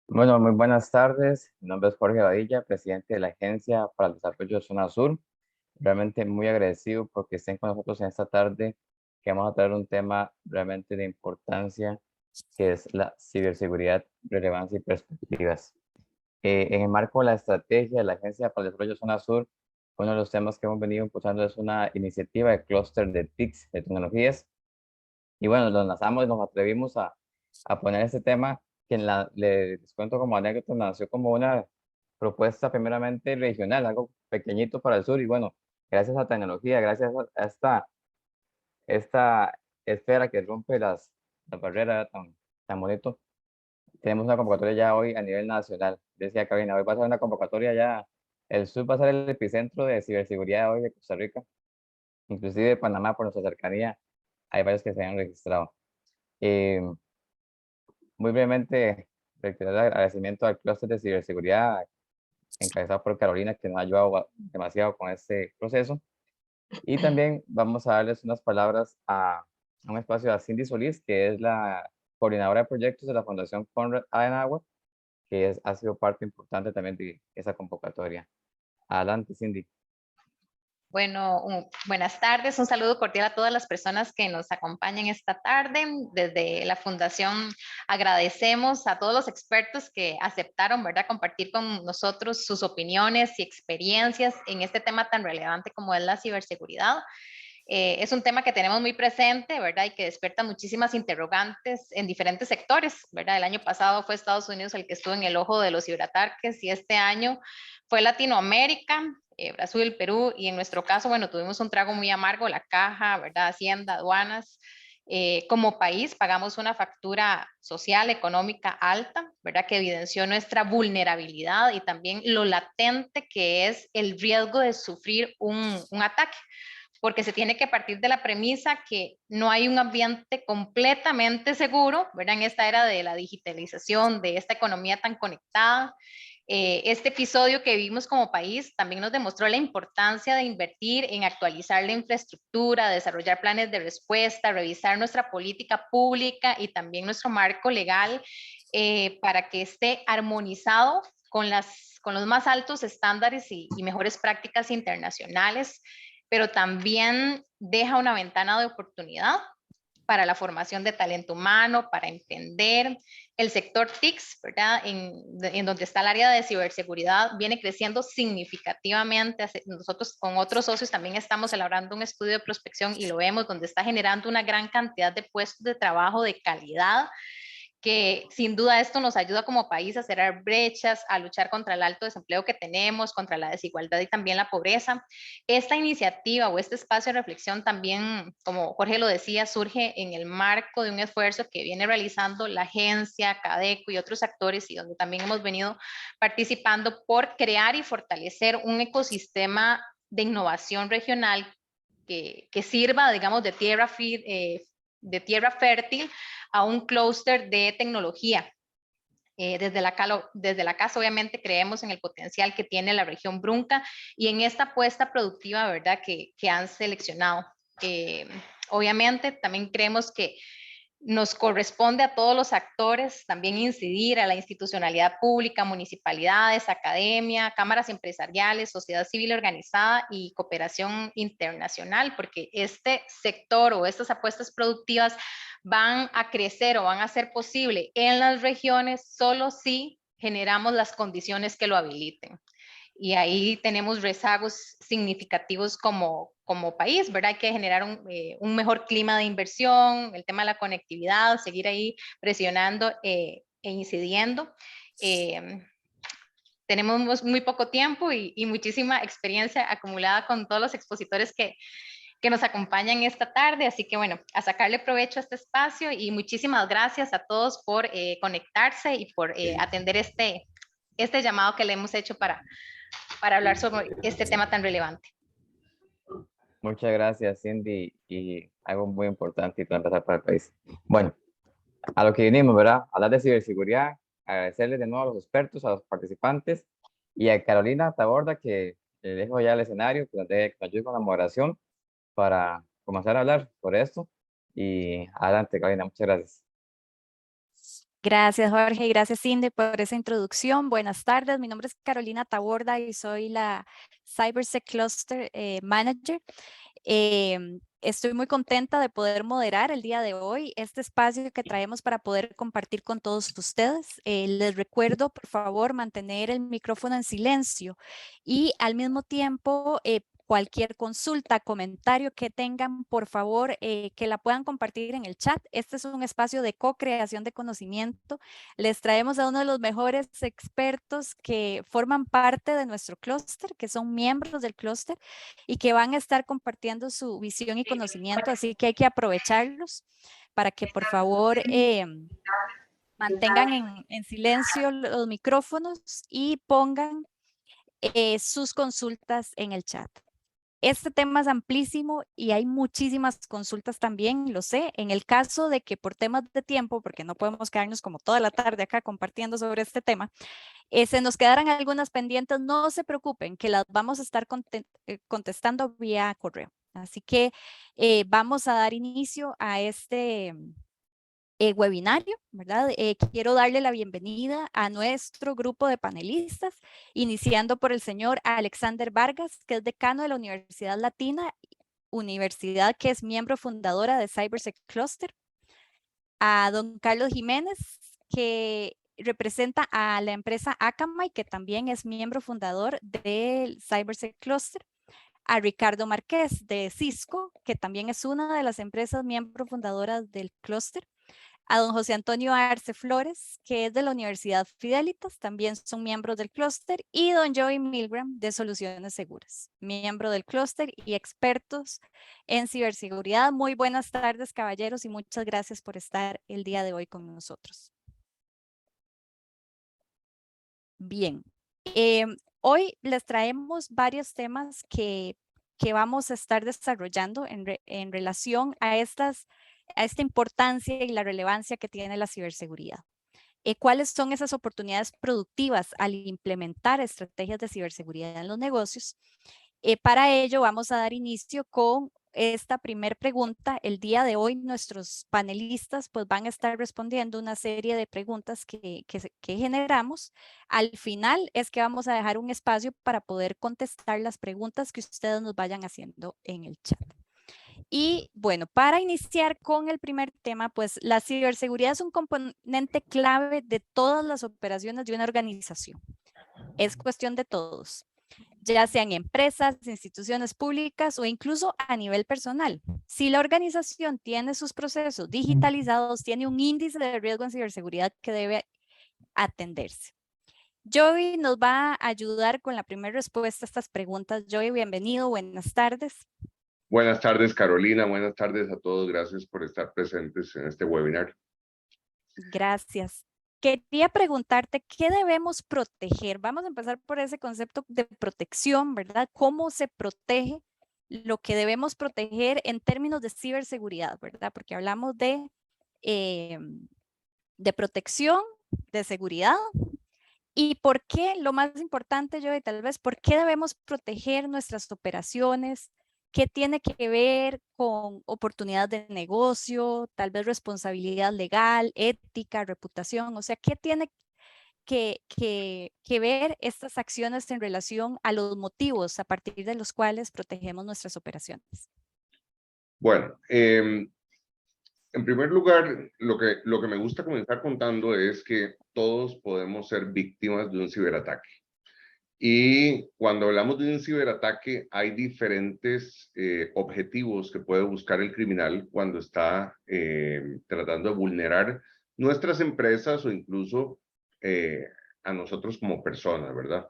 Bueno, muy buenas tardes. Mi nombre es Jorge Badilla, presidente de la Agencia para el Desarrollo de Zona Sur. Realmente muy agradecido porque estén con nosotros en esta tarde, que vamos a traer un tema realmente de importancia, que es la ciberseguridad, relevancia y perspectivas. En el marco de la estrategia de la Agencia para el Desarrollo de Zona Sur, uno de los temas que hemos venido impulsando es una iniciativa de clúster de TICs, de tecnologías, y bueno, nos lanzamos y nos atrevimos a poner este tema que les cuento como anécdota, nació como una propuesta primeramente regional, algo pequeñito para el sur. Y bueno, gracias a la tecnología, gracias a esta esfera que rompe las barreras tan bonito, tenemos una convocatoria ya hoy a nivel nacional. Decía Karina, hoy va a ser una convocatoria ya, el sur va a ser el epicentro de ciberseguridad hoy de Costa Rica, inclusive de Panamá por nuestra cercanía, hay varios que se han registrado. Eh, Muy brevemente, reiterar el agradecimiento al clúster de ciberseguridad encabezado por Carolina, que nos ha ayudado demasiado con este proceso. Y también vamos a darles unas palabras a un espacio a Cindy Solís, que es la coordinadora de proyectos de la Fundación Conrad Adenauer, que ha sido parte importante también de esa convocatoria. Adelante, Cindy. Bueno, buenas tardes, un saludo cordial a todas las personas que nos acompañan esta tarde. Desde la Fundación agradecemos a todos los expertos que aceptaron, ¿verdad?, compartir con nosotros sus opiniones y experiencias en este tema tan relevante como es la ciberseguridad. Es un tema que tenemos muy presente, ¿verdad? Y que despierta muchísimas interrogantes en diferentes sectores, ¿verdad? El año pasado fue Estados Unidos el que estuvo en el ojo de los ciberataques y este año fue Latinoamérica, Brasil, Perú, y en nuestro caso, bueno, tuvimos un trago muy amargo, la caja, ¿verdad? Hacienda, aduanas. Como país pagamos una factura social, económica alta, ¿verdad? Que evidenció nuestra vulnerabilidad y también lo latente que es el riesgo de sufrir un ataque, porque se tiene que partir de la premisa que no hay un ambiente completamente seguro, ¿verdad? En esta era de la digitalización, de esta economía tan conectada. Este episodio que vivimos como país también nos demostró la importancia de invertir en actualizar la infraestructura, desarrollar planes de respuesta, revisar nuestra política pública y también nuestro marco legal para que esté armonizado con los más altos estándares y mejores prácticas internacionales, pero también deja una ventana de oportunidad para la formación de talento humano, para entender el sector TICS, ¿verdad? En donde está el área de ciberseguridad, viene creciendo significativamente. Nosotros con otros socios también estamos elaborando un estudio de prospección y lo vemos, donde está generando una gran cantidad de puestos de trabajo de calidad, que sin duda esto nos ayuda como país a cerrar brechas, a luchar contra el alto desempleo que tenemos, contra la desigualdad y también la pobreza. Esta iniciativa o este espacio de reflexión también, como Jorge lo decía, surge en el marco de un esfuerzo que viene realizando la agencia, Cadeco y otros actores, y donde también hemos venido participando por crear y fortalecer un ecosistema de innovación regional que sirva, digamos, de tierra fértil a un clúster de tecnología. Desde la casa, obviamente, creemos en el potencial que tiene la región Brunca y en esta apuesta productiva, ¿verdad?, que han seleccionado. Obviamente, también creemos que nos corresponde a todos los actores también incidir a la institucionalidad pública, municipalidades, academia, cámaras empresariales, sociedad civil organizada y cooperación internacional, porque este sector o estas apuestas productivas van a crecer o van a ser posible en las regiones solo si generamos las condiciones que lo habiliten. Y ahí tenemos rezagos significativos como país, ¿verdad? Hay que generar un mejor clima de inversión, el tema de la conectividad, seguir ahí presionando e incidiendo. Eh, Tenemos muy poco tiempo y muchísima experiencia acumulada con todos los expositores que nos acompañan esta tarde, así que bueno, a sacarle provecho a este espacio y muchísimas gracias a todos por conectarse y por atender este llamado que le hemos hecho para hablar sobre este tema tan relevante. Muchas gracias, Cindy, y algo muy importante y transversal para el país. Bueno, a lo que vinimos, ¿verdad? Hablar de ciberseguridad, agradecerles de nuevo a los expertos, a los participantes y a Carolina Taborda, que le dejo ya el escenario, que nos ayude con la moderación para comenzar a hablar sobre esto. Y adelante, Carolina, muchas gracias. Gracias, Jorge, y gracias, Cindy, por esa introducción. Buenas tardes, mi nombre es Carolina Taborda y soy la CyberSec Cluster Manager. Estoy muy contenta de poder moderar el día de hoy este espacio que traemos para poder compartir con todos ustedes. Les recuerdo, por favor, mantener el micrófono en silencio y al mismo tiempo cualquier consulta, comentario que tengan, por favor, que la puedan compartir en el chat. Este es un espacio de co-creación de conocimiento. Les traemos a uno de los mejores expertos que forman parte de nuestro clúster, que son miembros del clúster y que van a estar compartiendo su visión y conocimiento, así que hay que aprovecharlos para que por favor mantengan en silencio los micrófonos y pongan sus consultas en el chat. Este tema es amplísimo y hay muchísimas consultas también, lo sé. En el caso de que por temas de tiempo, porque no podemos quedarnos como toda la tarde acá compartiendo sobre este tema, se nos quedaran algunas pendientes, no se preocupen, que las vamos a estar contestando vía correo. Así que vamos a dar inicio a este webinario, ¿verdad? Quiero darle la bienvenida a nuestro grupo de panelistas, iniciando por el señor Alexander Vargas, que es decano de la Universidad Latina, universidad que es miembro fundadora de CyberSec Cluster, a don Carlos Jiménez, que representa a la empresa Akamai, que también es miembro fundador del CyberSec Cluster, a Ricardo Márquez de Cisco, que también es una de las empresas miembro fundadoras del clúster, a don José Antonio Arce Flores, que es de la Universidad Fidelitas, también son miembros del clúster, y don Joey Milgram de Soluciones Seguras, miembro del clúster y expertos en ciberseguridad. Muy buenas tardes, caballeros, y muchas gracias por estar el día de hoy con nosotros. Bien, hoy les traemos varios temas que vamos a estar desarrollando en relación a esta importancia y la relevancia que tiene la ciberseguridad. ¿Cuáles son esas oportunidades productivas al implementar estrategias de ciberseguridad en los negocios? Para ello vamos a dar inicio con esta primera pregunta. El día de hoy nuestros panelistas pues van a estar respondiendo una serie de preguntas que generamos. Al final es que vamos a dejar un espacio para poder contestar las preguntas que ustedes nos vayan haciendo en el chat. Y bueno, para iniciar con el primer tema, pues la ciberseguridad es un componente clave de todas las operaciones de una organización. Es cuestión de todos, ya sean empresas, instituciones públicas o incluso a nivel personal. Si la organización tiene sus procesos digitalizados, tiene un índice de riesgo en ciberseguridad que debe atenderse. Joey nos va a ayudar con la primera respuesta a estas preguntas. Joey, bienvenido, buenas tardes. Buenas tardes, Carolina. Buenas tardes a todos. Gracias por estar presentes en este webinar. Gracias. Quería preguntarte, ¿qué debemos proteger? Vamos a empezar por ese concepto de protección, ¿verdad? ¿Cómo se protege lo que debemos proteger en términos de ciberseguridad, ¿verdad? Porque hablamos de protección, de seguridad. ¿Y por qué? Lo más importante, yo, y tal vez, ¿por qué debemos proteger nuestras operaciones? ¿Qué tiene que ver con oportunidad de negocio, tal vez responsabilidad legal, ética, reputación? O sea, ¿qué tiene que ver estas acciones en relación a los motivos a partir de los cuales protegemos nuestras operaciones? Bueno, en primer lugar, lo que me gusta comenzar contando es que todos podemos ser víctimas de un ciberataque. Y cuando hablamos de un ciberataque, hay diferentes objetivos que puede buscar el criminal cuando está tratando de vulnerar nuestras empresas o incluso a nosotros como personas, ¿verdad?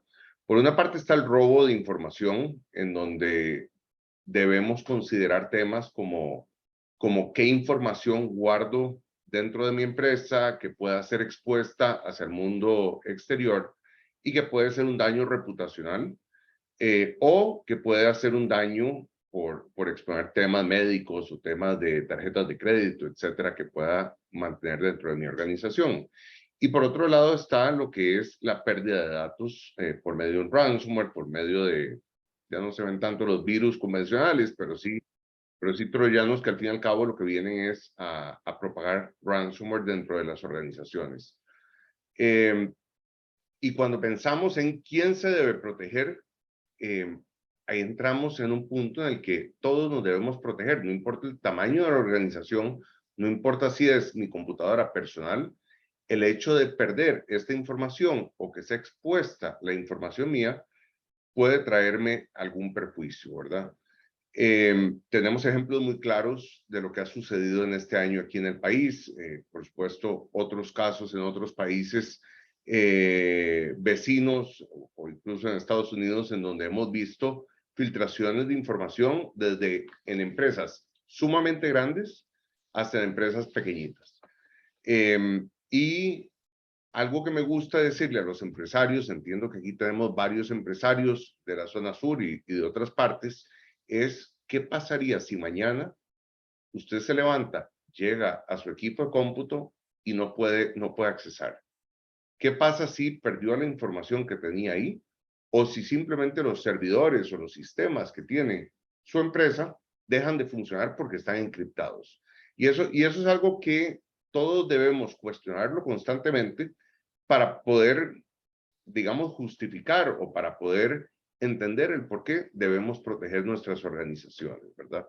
Por una parte está el robo de información, en donde debemos considerar temas como qué información guardo dentro de mi empresa que pueda ser expuesta hacia el mundo exterior y que puede ser un daño reputacional o que puede hacer un daño por exponer temas médicos o temas de tarjetas de crédito, etcétera, que pueda mantener dentro de mi organización. Y por otro lado está lo que es la pérdida de datos por medio de un ransomware, por medio de, ya no se ven tanto los virus convencionales, pero sí pero sí troyanos que al fin y al cabo lo que vienen es a propagar ransomware dentro de las organizaciones. Y cuando pensamos en quién se debe proteger, ahí entramos en un punto en el que todos nos debemos proteger, no importa el tamaño de la organización, no importa si es mi computadora personal, el hecho de perder esta información o que sea expuesta la información mía puede traerme algún perjuicio, ¿verdad? Tenemos ejemplos muy claros de lo que ha sucedido en este año aquí en el país, por supuesto otros casos en otros países vecinos o incluso en Estados Unidos en donde hemos visto filtraciones de información desde en empresas sumamente grandes hasta en empresas pequeñitas. Y algo que me gusta decirle a los empresarios, entiendo que aquí tenemos varios empresarios de la zona sur y de otras partes, es qué pasaría si mañana usted se levanta, llega a su equipo de cómputo y no puede accesar. ¿Qué pasa si perdió la información que tenía ahí? O si simplemente los servidores o los sistemas que tiene su empresa dejan de funcionar porque están encriptados. Y eso es algo que todos debemos cuestionarlo constantemente para poder, digamos, justificar o para poder entender el por qué debemos proteger nuestras organizaciones, ¿verdad?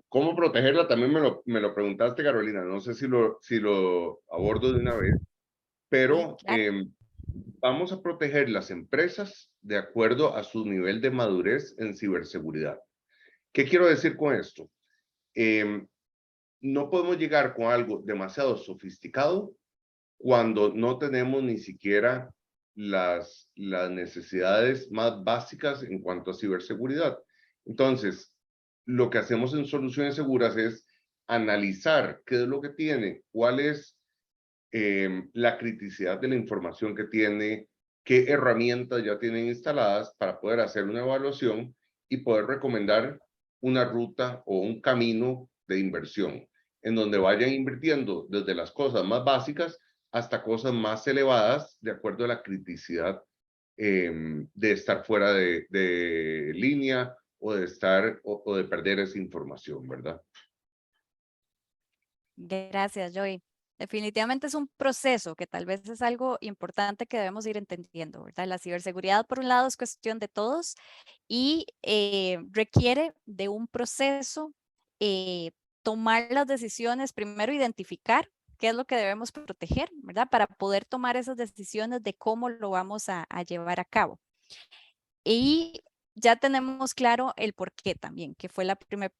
¿Cómo protegerla? También me lo preguntaste, Carolina. No sé si lo abordo de una vez, pero claro. vamos a proteger las empresas de acuerdo a su nivel de madurez en ciberseguridad. ¿Qué quiero decir con esto? No podemos llegar con algo demasiado sofisticado cuando no tenemos ni siquiera las necesidades más básicas en cuanto a ciberseguridad. Entonces, lo que hacemos en Soluciones Seguras es analizar qué es lo que tiene, cuál es la criticidad de la información que tiene, qué herramientas ya tienen instaladas para poder hacer una evaluación y poder recomendar una ruta o un camino de inversión en donde vayan invirtiendo desde las cosas más básicas hasta cosas más elevadas de acuerdo a la criticidad de estar fuera de línea o de estar o de perder esa información, ¿verdad? Gracias, Joy. Definitivamente es un proceso que tal vez es algo importante que debemos ir entendiendo, ¿verdad? La ciberseguridad, por un lado, es cuestión de todos y requiere de un proceso, tomar las decisiones, primero identificar qué es lo que debemos proteger, ¿verdad? Para poder tomar esas decisiones de cómo lo vamos a llevar a cabo. Y ya tenemos claro el por qué también, que fue la primera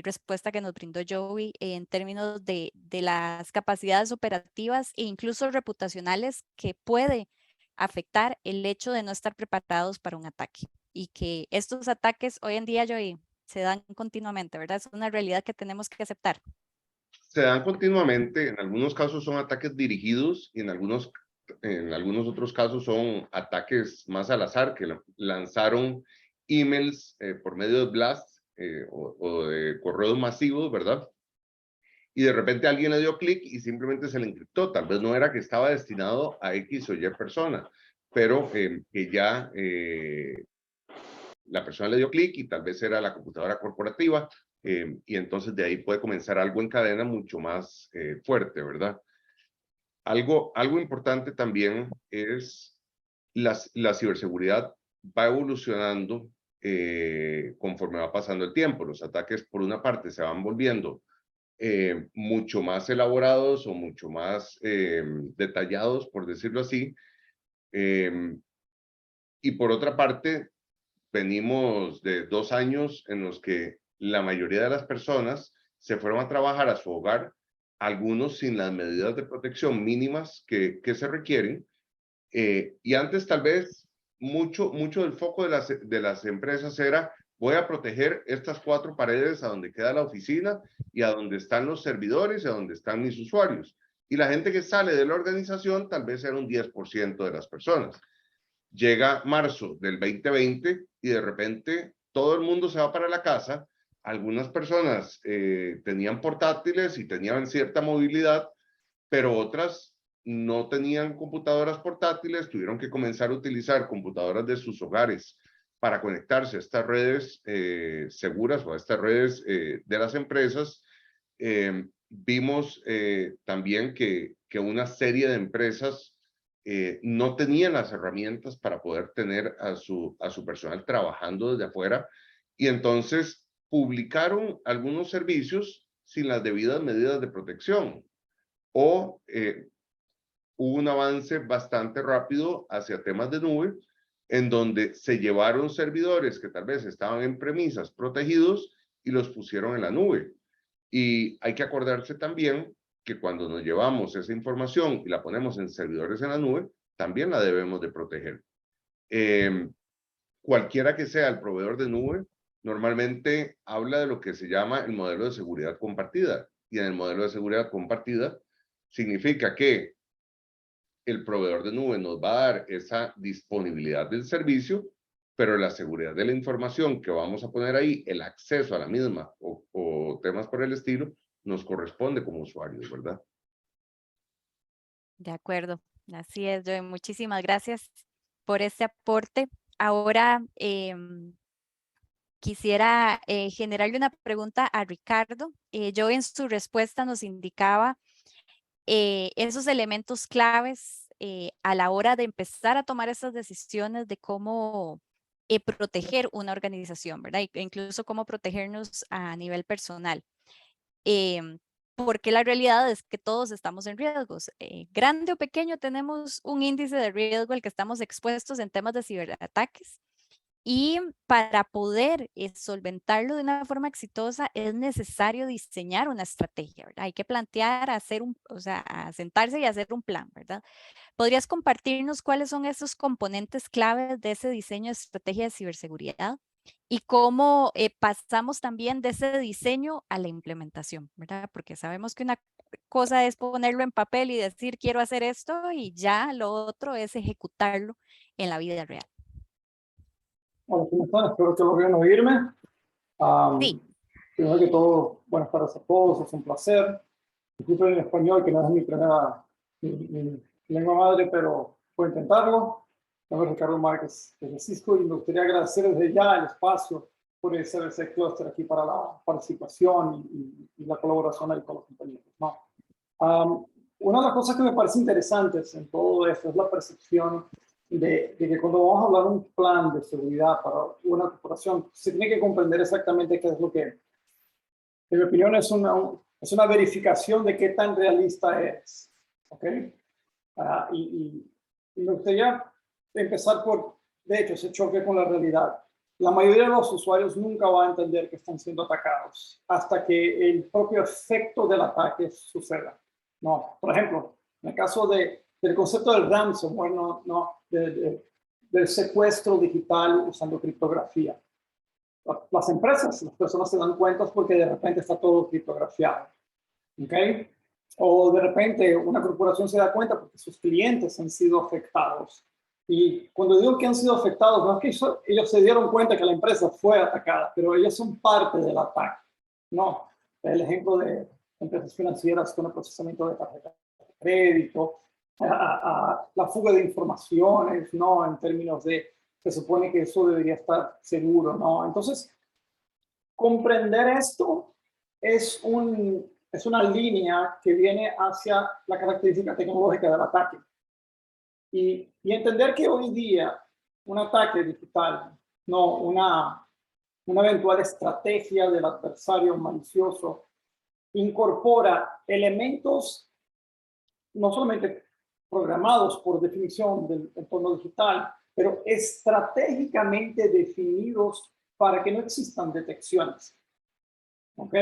respuesta que nos brindó Joey en términos de las capacidades operativas e incluso reputacionales que puede afectar el hecho de no estar preparados para un ataque. Y que estos ataques hoy en día, Joey, se dan continuamente, ¿verdad? Es una realidad que tenemos que aceptar. Se dan continuamente, en algunos casos son ataques dirigidos y en algunos otros casos son ataques más al azar, que lanzaron emails por medio de blast o de correos masivos, ¿verdad? Y de repente alguien le dio clic y simplemente se le encriptó. Tal vez no era que estaba destinado a X o Y persona, pero que ya la persona le dio clic y tal vez era la computadora corporativa y entonces de ahí puede comenzar algo en cadena mucho más fuerte, ¿verdad? Algo importante también es la ciberseguridad va evolucionando conforme va pasando el tiempo. Los ataques, por una parte, se van volviendo mucho más elaborados o mucho más detallados, por decirlo así. Y por otra parte, venimos de 2 años en los que la mayoría de las personas se fueron a trabajar a su hogar, algunos sin las medidas de protección mínimas que se requieren. Y antes tal vez mucho del foco de las empresas era voy a proteger estas 4 paredes a donde queda la oficina y a donde están los servidores y a donde están mis usuarios. Y la gente que sale de la organización tal vez era un 10% de las personas. Llega marzo del 2020 y de repente todo el mundo se va para la casa. Algunas personas tenían portátiles y tenían cierta movilidad, pero otras no tenían computadoras portátiles, tuvieron que comenzar a utilizar computadoras de sus hogares para conectarse a estas redes seguras o a estas redes de las empresas. Vimos también que una serie de empresas no tenían las herramientas para poder tener a su personal trabajando desde afuera, y entonces publicaron algunos servicios sin las debidas medidas de protección, o hubo un avance bastante rápido hacia temas de nube, en donde se llevaron servidores que tal vez estaban en premisas protegidos y los pusieron en la nube. Y hay que acordarse también que cuando nos llevamos esa información y la ponemos en servidores en la nube, también la debemos de proteger. Cualquiera que sea el proveedor de nube, normalmente habla de lo que se llama el modelo de seguridad compartida. Y en el modelo de seguridad compartida significa que el proveedor de nube nos va a dar esa disponibilidad del servicio, pero la seguridad de la información que vamos a poner ahí, el acceso a la misma o temas por el estilo, nos corresponde como usuarios, ¿verdad? De acuerdo, así es, Joey. Muchísimas gracias por este aporte. Ahora quisiera generarle una pregunta a Ricardo. Joey en su respuesta nos indicaba esos elementos claves a la hora de empezar a tomar esas decisiones de cómo proteger una organización, ¿verdad? E incluso cómo protegernos a nivel personal. Porque la realidad es que todos estamos en riesgos. Grande o pequeño, tenemos un índice de riesgo al que estamos expuestos en temas de ciberataques. Y para poder solventarlo de una forma exitosa es necesario diseñar una estrategia, ¿verdad? Hay que plantear, o sea, sentarse y hacer un plan, ¿verdad? ¿Podrías compartirnos cuáles son esos componentes claves de ese diseño de estrategia de ciberseguridad? Y cómo pasamos también de ese diseño a la implementación, ¿verdad? Porque sabemos que una cosa es ponerlo en papel y decir quiero hacer esto, y ya lo otro es ejecutarlo en la vida real. Hola, ¿cómo están? Espero que logren oírme. Sí. Primero que todo, buenas tardes a todos, es un placer. Disculpen en español, que no es mi primera mi lengua madre, pero voy a intentarlo. Mi nombre es Ricardo Márquez de Cisco, y me gustaría agradecer desde ya el espacio por hacer ese clúster aquí para la participación y la colaboración ahí con los compañeros, ¿no? Una de las cosas que me parece interesantes en todo esto es la percepción de que cuando vamos a hablar de un plan de seguridad para una corporación, se tiene que comprender exactamente qué es lo que, en mi opinión, es una verificación de qué tan realista es. ¿Ok? Y me gustaría empezar por, de hecho, ese choque con la realidad. La mayoría de los usuarios nunca va a entender que están siendo atacados hasta que el propio efecto del ataque suceda. No, por ejemplo, en el caso del concepto del ransomware, del secuestro digital usando criptografía. Las empresas, las personas se dan cuenta porque de repente está todo criptografiado. ¿Ok? O de repente una corporación se da cuenta porque sus clientes han sido afectados. Y cuando digo que han sido afectados, no es que ellos se dieron cuenta que la empresa fue atacada, pero ellos son parte del ataque. No, el ejemplo de empresas financieras con el procesamiento de tarjetas de crédito, la fuga de informaciones, ¿no? En términos de, se supone que eso debería estar seguro, ¿no? Entonces, comprender esto es una línea que viene hacia la característica tecnológica del ataque. Y entender que hoy día un ataque digital, no una eventual estrategia del adversario malicioso, incorpora elementos no solamente programados por definición del entorno digital, pero estratégicamente definidos para que no existan detecciones. ¿Ok?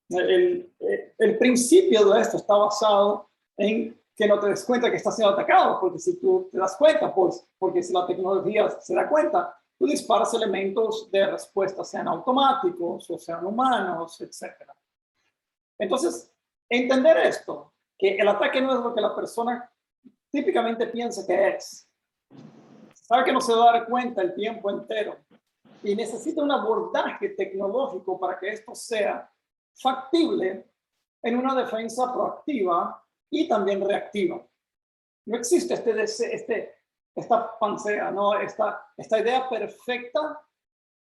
El principio de esto está basado en que no te des cuenta que estás siendo atacado, porque si tú te das cuenta, pues, porque si la tecnología se da cuenta, tú disparas elementos de respuesta, sean automáticos o sean humanos, etc. Entonces, entender esto, que el ataque no es lo que la persona típicamente piensa que es. Sabe que no se va a dar cuenta el tiempo entero y necesita un abordaje tecnológico para que esto sea factible en una defensa proactiva y también reactiva. No existe esta pancea, ¿no? Esta idea perfecta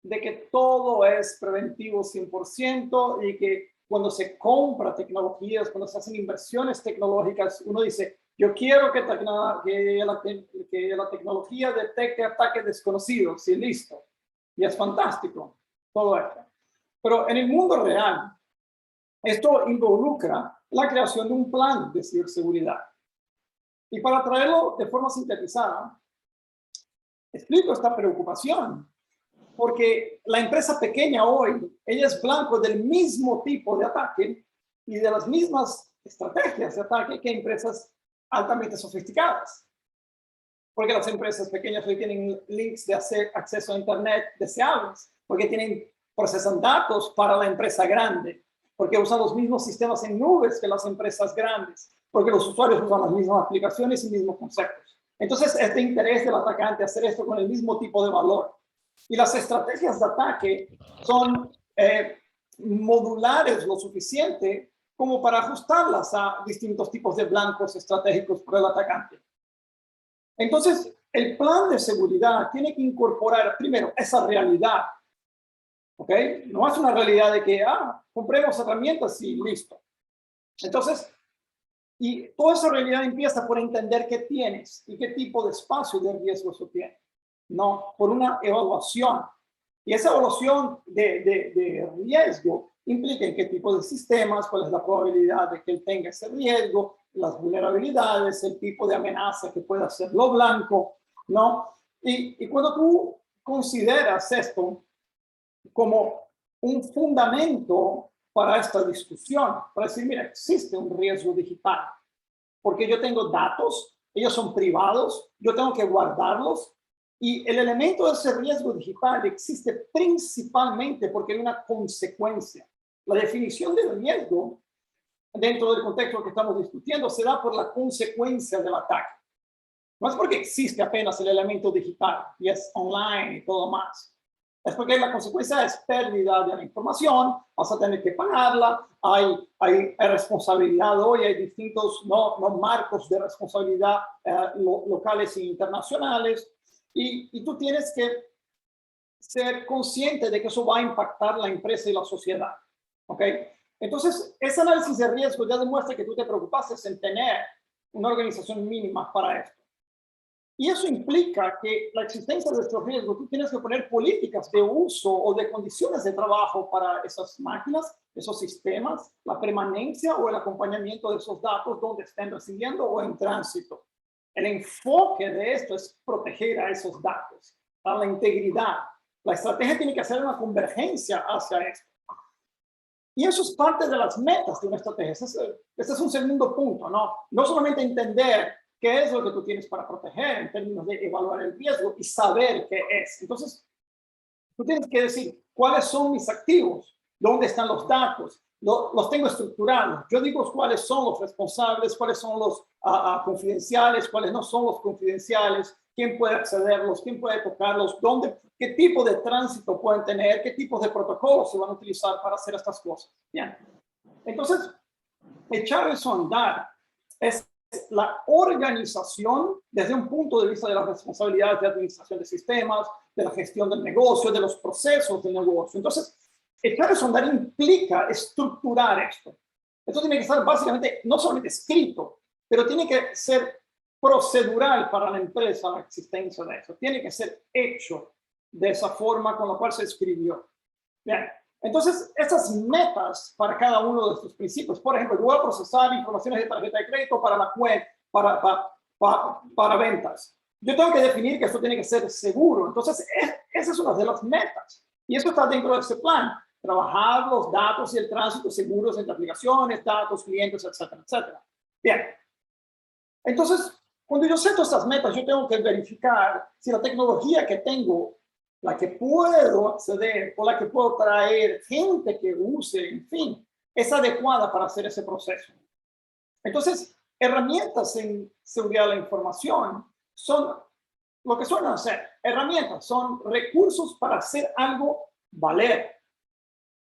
de que todo es preventivo 100% y que cuando se compra tecnologías, cuando se hacen inversiones tecnológicas, uno dice, yo quiero que la tecnología detecte ataques desconocidos y listo. Y es fantástico todo esto. Pero en el mundo real, esto involucra la creación de un plan de ciberseguridad. Y para traerlo de forma sintetizada, explico esta preocupación. Porque la empresa pequeña hoy, ella es blanco del mismo tipo de ataque y de las mismas estrategias de ataque que empresas altamente sofisticadas. Porque las empresas pequeñas hoy tienen links de acceso a Internet deseables, porque procesan datos para la empresa grande, porque usan los mismos sistemas en nubes que las empresas grandes, porque los usuarios usan las mismas aplicaciones y mismos conceptos. Entonces, este interés del atacante hacer esto con el mismo tipo de valor. Y las estrategias de ataque son modulares lo suficiente como para ajustarlas a distintos tipos de blancos estratégicos por el atacante. Entonces, el plan de seguridad tiene que incorporar primero esa realidad. ¿Ok? No es una realidad de que, compremos herramientas y listo. Entonces, y toda esa realidad empieza por entender qué tienes y qué tipo de espacio de riesgo eso tiene. No, por una evaluación. Y esa evaluación de riesgo implica en qué tipo de sistemas, cuál es la probabilidad de que él tenga ese riesgo, las vulnerabilidades, el tipo de amenaza que pueda hacerlo blanco, ¿no? Y cuando tú consideras esto como un fundamento para esta discusión, para decir, mira, existe un riesgo digital, porque yo tengo datos, ellos son privados, yo tengo que guardarlos. Y el elemento de ese riesgo digital existe principalmente porque hay una consecuencia. La definición del riesgo, dentro del contexto que estamos discutiendo, se da por la consecuencia del ataque. No es porque existe apenas el elemento digital y es online y todo más. Es porque la consecuencia es pérdida de la información, vas a tener que pagarla, hay responsabilidad hoy, hay distintos marcos de responsabilidad locales e internacionales. Y tú tienes que ser consciente de que eso va a impactar la empresa y la sociedad. ¿Ok? Entonces, ese análisis de riesgo ya demuestra que tú te preocupaste en tener una organización mínima para esto. Y eso implica que la existencia de estos riesgos, tú tienes que poner políticas de uso o de condiciones de trabajo para esas máquinas, esos sistemas, la permanencia o el acompañamiento de esos datos donde estén recibiendo o en tránsito. El enfoque de esto es proteger a esos datos, a la integridad. La estrategia tiene que hacer una convergencia hacia esto. Y eso es parte de las metas de una estrategia. Ese es un segundo punto, ¿no? No solamente entender qué es lo que tú tienes para proteger en términos de evaluar el riesgo y saber qué es. Entonces, tú tienes que decir, ¿cuáles son mis activos? ¿Dónde están los datos? Los tengo estructurados. Yo digo cuáles son los responsables, cuáles son los confidenciales, cuáles no son los confidenciales, quién puede accederlos, quién puede tocarlos, qué tipo de tránsito pueden tener, qué tipos de protocolos se van a utilizar para hacer estas cosas. Bien. Entonces, echar eso a andar es la organización desde un punto de vista de las responsabilidades de administración de sistemas, de la gestión del negocio, de los procesos del negocio. Entonces, echar eso a andar implica estructurar esto. Esto tiene que estar básicamente no solamente escrito, pero tiene que ser procedural para la empresa la existencia de eso. Tiene que ser hecho de esa forma con la cual se escribió. Bien. Entonces, estas metas para cada uno de estos principios, por ejemplo, yo voy a procesar informaciones de tarjeta de crédito para la web, para ventas. Yo tengo que definir que esto tiene que ser seguro. Entonces, esa es una de las metas. Y eso está dentro de ese plan. Trabajar los datos y el tránsito seguros entre aplicaciones, datos, clientes, etcétera, etcétera. Bien. Entonces, cuando yo seto estas metas, yo tengo que verificar si la tecnología que tengo, la que puedo acceder o la que puedo traer gente que use, en fin, es adecuada para hacer ese proceso. Entonces, herramientas en seguridad de la información son lo que suelen ser herramientas, son recursos para hacer algo valer.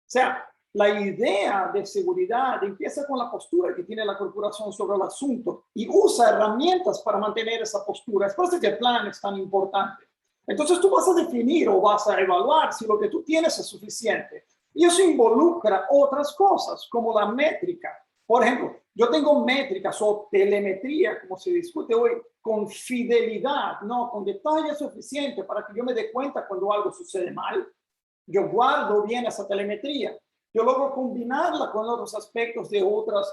O sea, la idea de seguridad empieza con la postura que tiene la corporación sobre el asunto y usa herramientas para mantener esa postura. Es por eso que el plan es tan importante. Entonces tú vas a definir o vas a evaluar si lo que tú tienes es suficiente. Y eso involucra otras cosas, como la métrica. Por ejemplo, yo tengo métricas o telemetría, como se discute hoy, con fidelidad, ¿no? Con detalle suficiente para que yo me dé cuenta cuando algo sucede mal. Yo guardo bien esa telemetría. Yo logro combinarla con otros aspectos de otros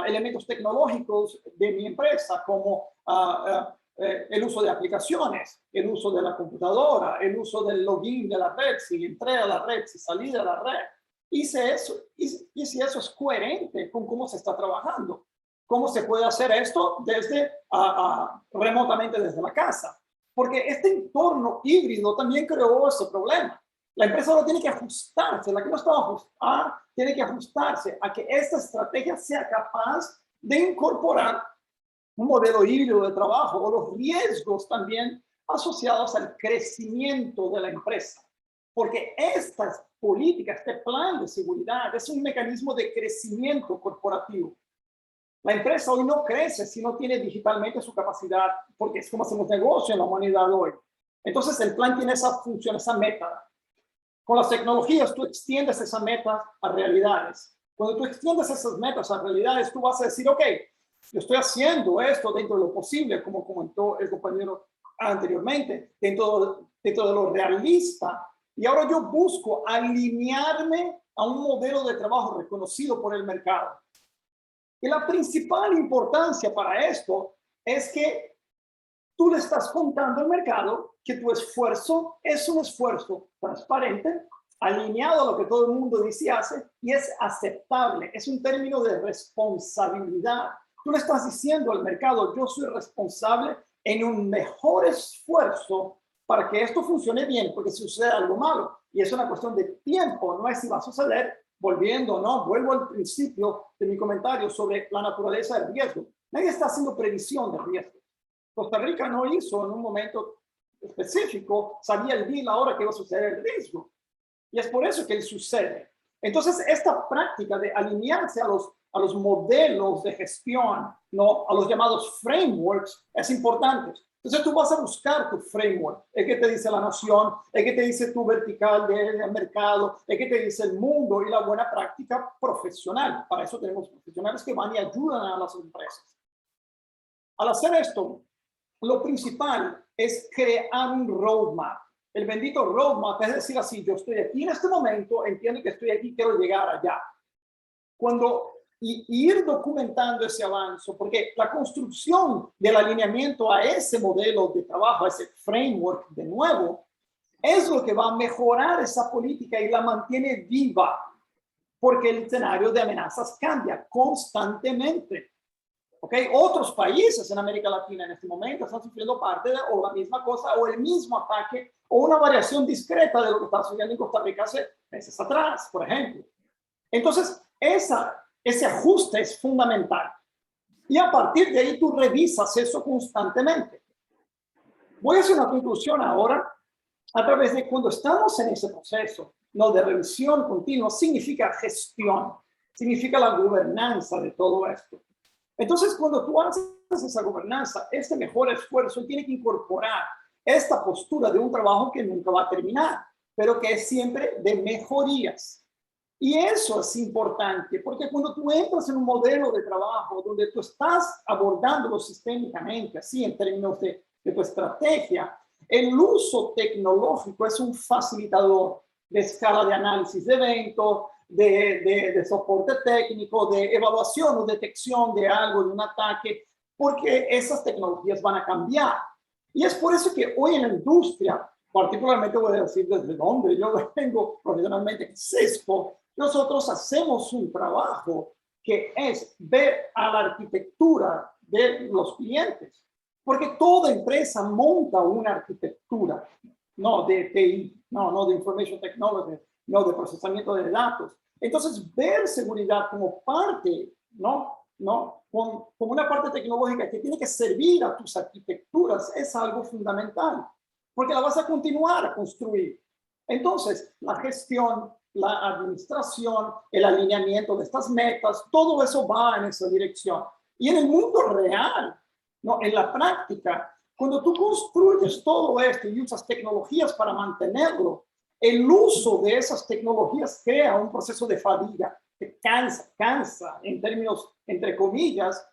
elementos tecnológicos de mi empresa, como el uso de aplicaciones, el uso de la computadora, el uso del login de la red, si entré a la red, si salí de la red. Hice eso, y si eso es coherente con cómo se está trabajando. ¿Cómo se puede hacer esto desde remotamente desde la casa? Porque este entorno híbrido también creó ese problema. La empresa ahora tiene que ajustarse, la que no estaba ajustada, tiene que ajustarse a que esta estrategia sea capaz de incorporar un modelo híbrido de trabajo o los riesgos también asociados al crecimiento de la empresa. Porque estas políticas, este plan de seguridad es un mecanismo de crecimiento corporativo. La empresa hoy no crece si no tiene digitalmente su capacidad, porque es como hacemos negocio en la humanidad hoy. Entonces el plan tiene esa función, esa meta. Con las tecnologías tú extiendes esa meta a realidades. Cuando tú extiendes esas metas a realidades, tú vas a decir, ok, yo estoy haciendo esto dentro de lo posible, como comentó el compañero anteriormente, dentro de lo realista. Y ahora yo busco alinearme a un modelo de trabajo reconocido por el mercado. Y la principal importancia para esto es que tú le estás contando al mercado que tu esfuerzo es un esfuerzo transparente, alineado a lo que todo el mundo dice y hace, y es aceptable. Es un término de responsabilidad. Tú le estás diciendo al mercado, yo soy responsable en un mejor esfuerzo para que esto funcione bien, porque si sucede algo malo, y es una cuestión de tiempo, no es si va a suceder, volviendo, ¿no? Vuelvo al principio de mi comentario sobre la naturaleza del riesgo. Nadie está haciendo previsión de riesgo. Costa Rica no hizo en un momento específico, sabía el día y la hora que iba a suceder el riesgo. Y es por eso que sucede. Entonces, esta práctica de alinearse a los modelos de gestión, ¿no? A los llamados frameworks, es importante. Entonces, tú vas a buscar tu framework, el que te dice la nación, el que te dice tu vertical del mercado, el que te dice el mundo y la buena práctica profesional. Para eso tenemos profesionales que van y ayudan a las empresas. Al hacer esto, lo principal es crear un roadmap. El bendito roadmap es decir así, yo estoy aquí en este momento, entiendo que estoy aquí, quiero llegar allá. Y ir documentando ese avance, porque la construcción del alineamiento a ese modelo de trabajo, a ese framework de nuevo, es lo que va a mejorar esa política y la mantiene viva, porque el escenario de amenazas cambia constantemente. ¿Okay? Otros países en América Latina en este momento están sufriendo parte de o la misma cosa o el mismo ataque o una variación discreta de lo que está sucediendo en Costa Rica hace meses atrás, por ejemplo. Entonces, ese ajuste es fundamental. Y a partir de ahí tú revisas eso constantemente. Voy a hacer una conclusión ahora a través de cuando estamos en ese proceso, ¿no? De revisión continua, significa gestión, significa la gobernanza de todo esto. Entonces, cuando tú haces esa gobernanza, este mejor esfuerzo tiene que incorporar esta postura de un trabajo que nunca va a terminar, pero que es siempre de mejorías. Y eso es importante, porque cuando tú entras en un modelo de trabajo donde tú estás abordándolo sistémicamente, así en términos de tu estrategia, el uso tecnológico es un facilitador de escala de análisis de eventos, de soporte técnico, de evaluación o detección de algo, de un ataque, porque esas tecnologías van a cambiar. Y es por eso que hoy en la industria, particularmente voy a decir desde donde yo vengo profesionalmente, Cisco, nosotros hacemos un trabajo que es ver a la arquitectura de los clientes, porque toda empresa monta una arquitectura, no de TI, no de Information Technology, no de procesamiento de datos. Entonces, ver seguridad como parte, como una parte tecnológica que tiene que servir a tus arquitecturas es algo fundamental, porque la vas a continuar a construir. Entonces, la gestión, la administración, el alineamiento de estas metas, todo eso va en esa dirección. Y en el mundo real, ¿no? En la práctica, cuando tú construyes todo esto y usas tecnologías para mantenerlo, el uso de esas tecnologías crea un proceso de fatiga, que cansa en términos, entre comillas,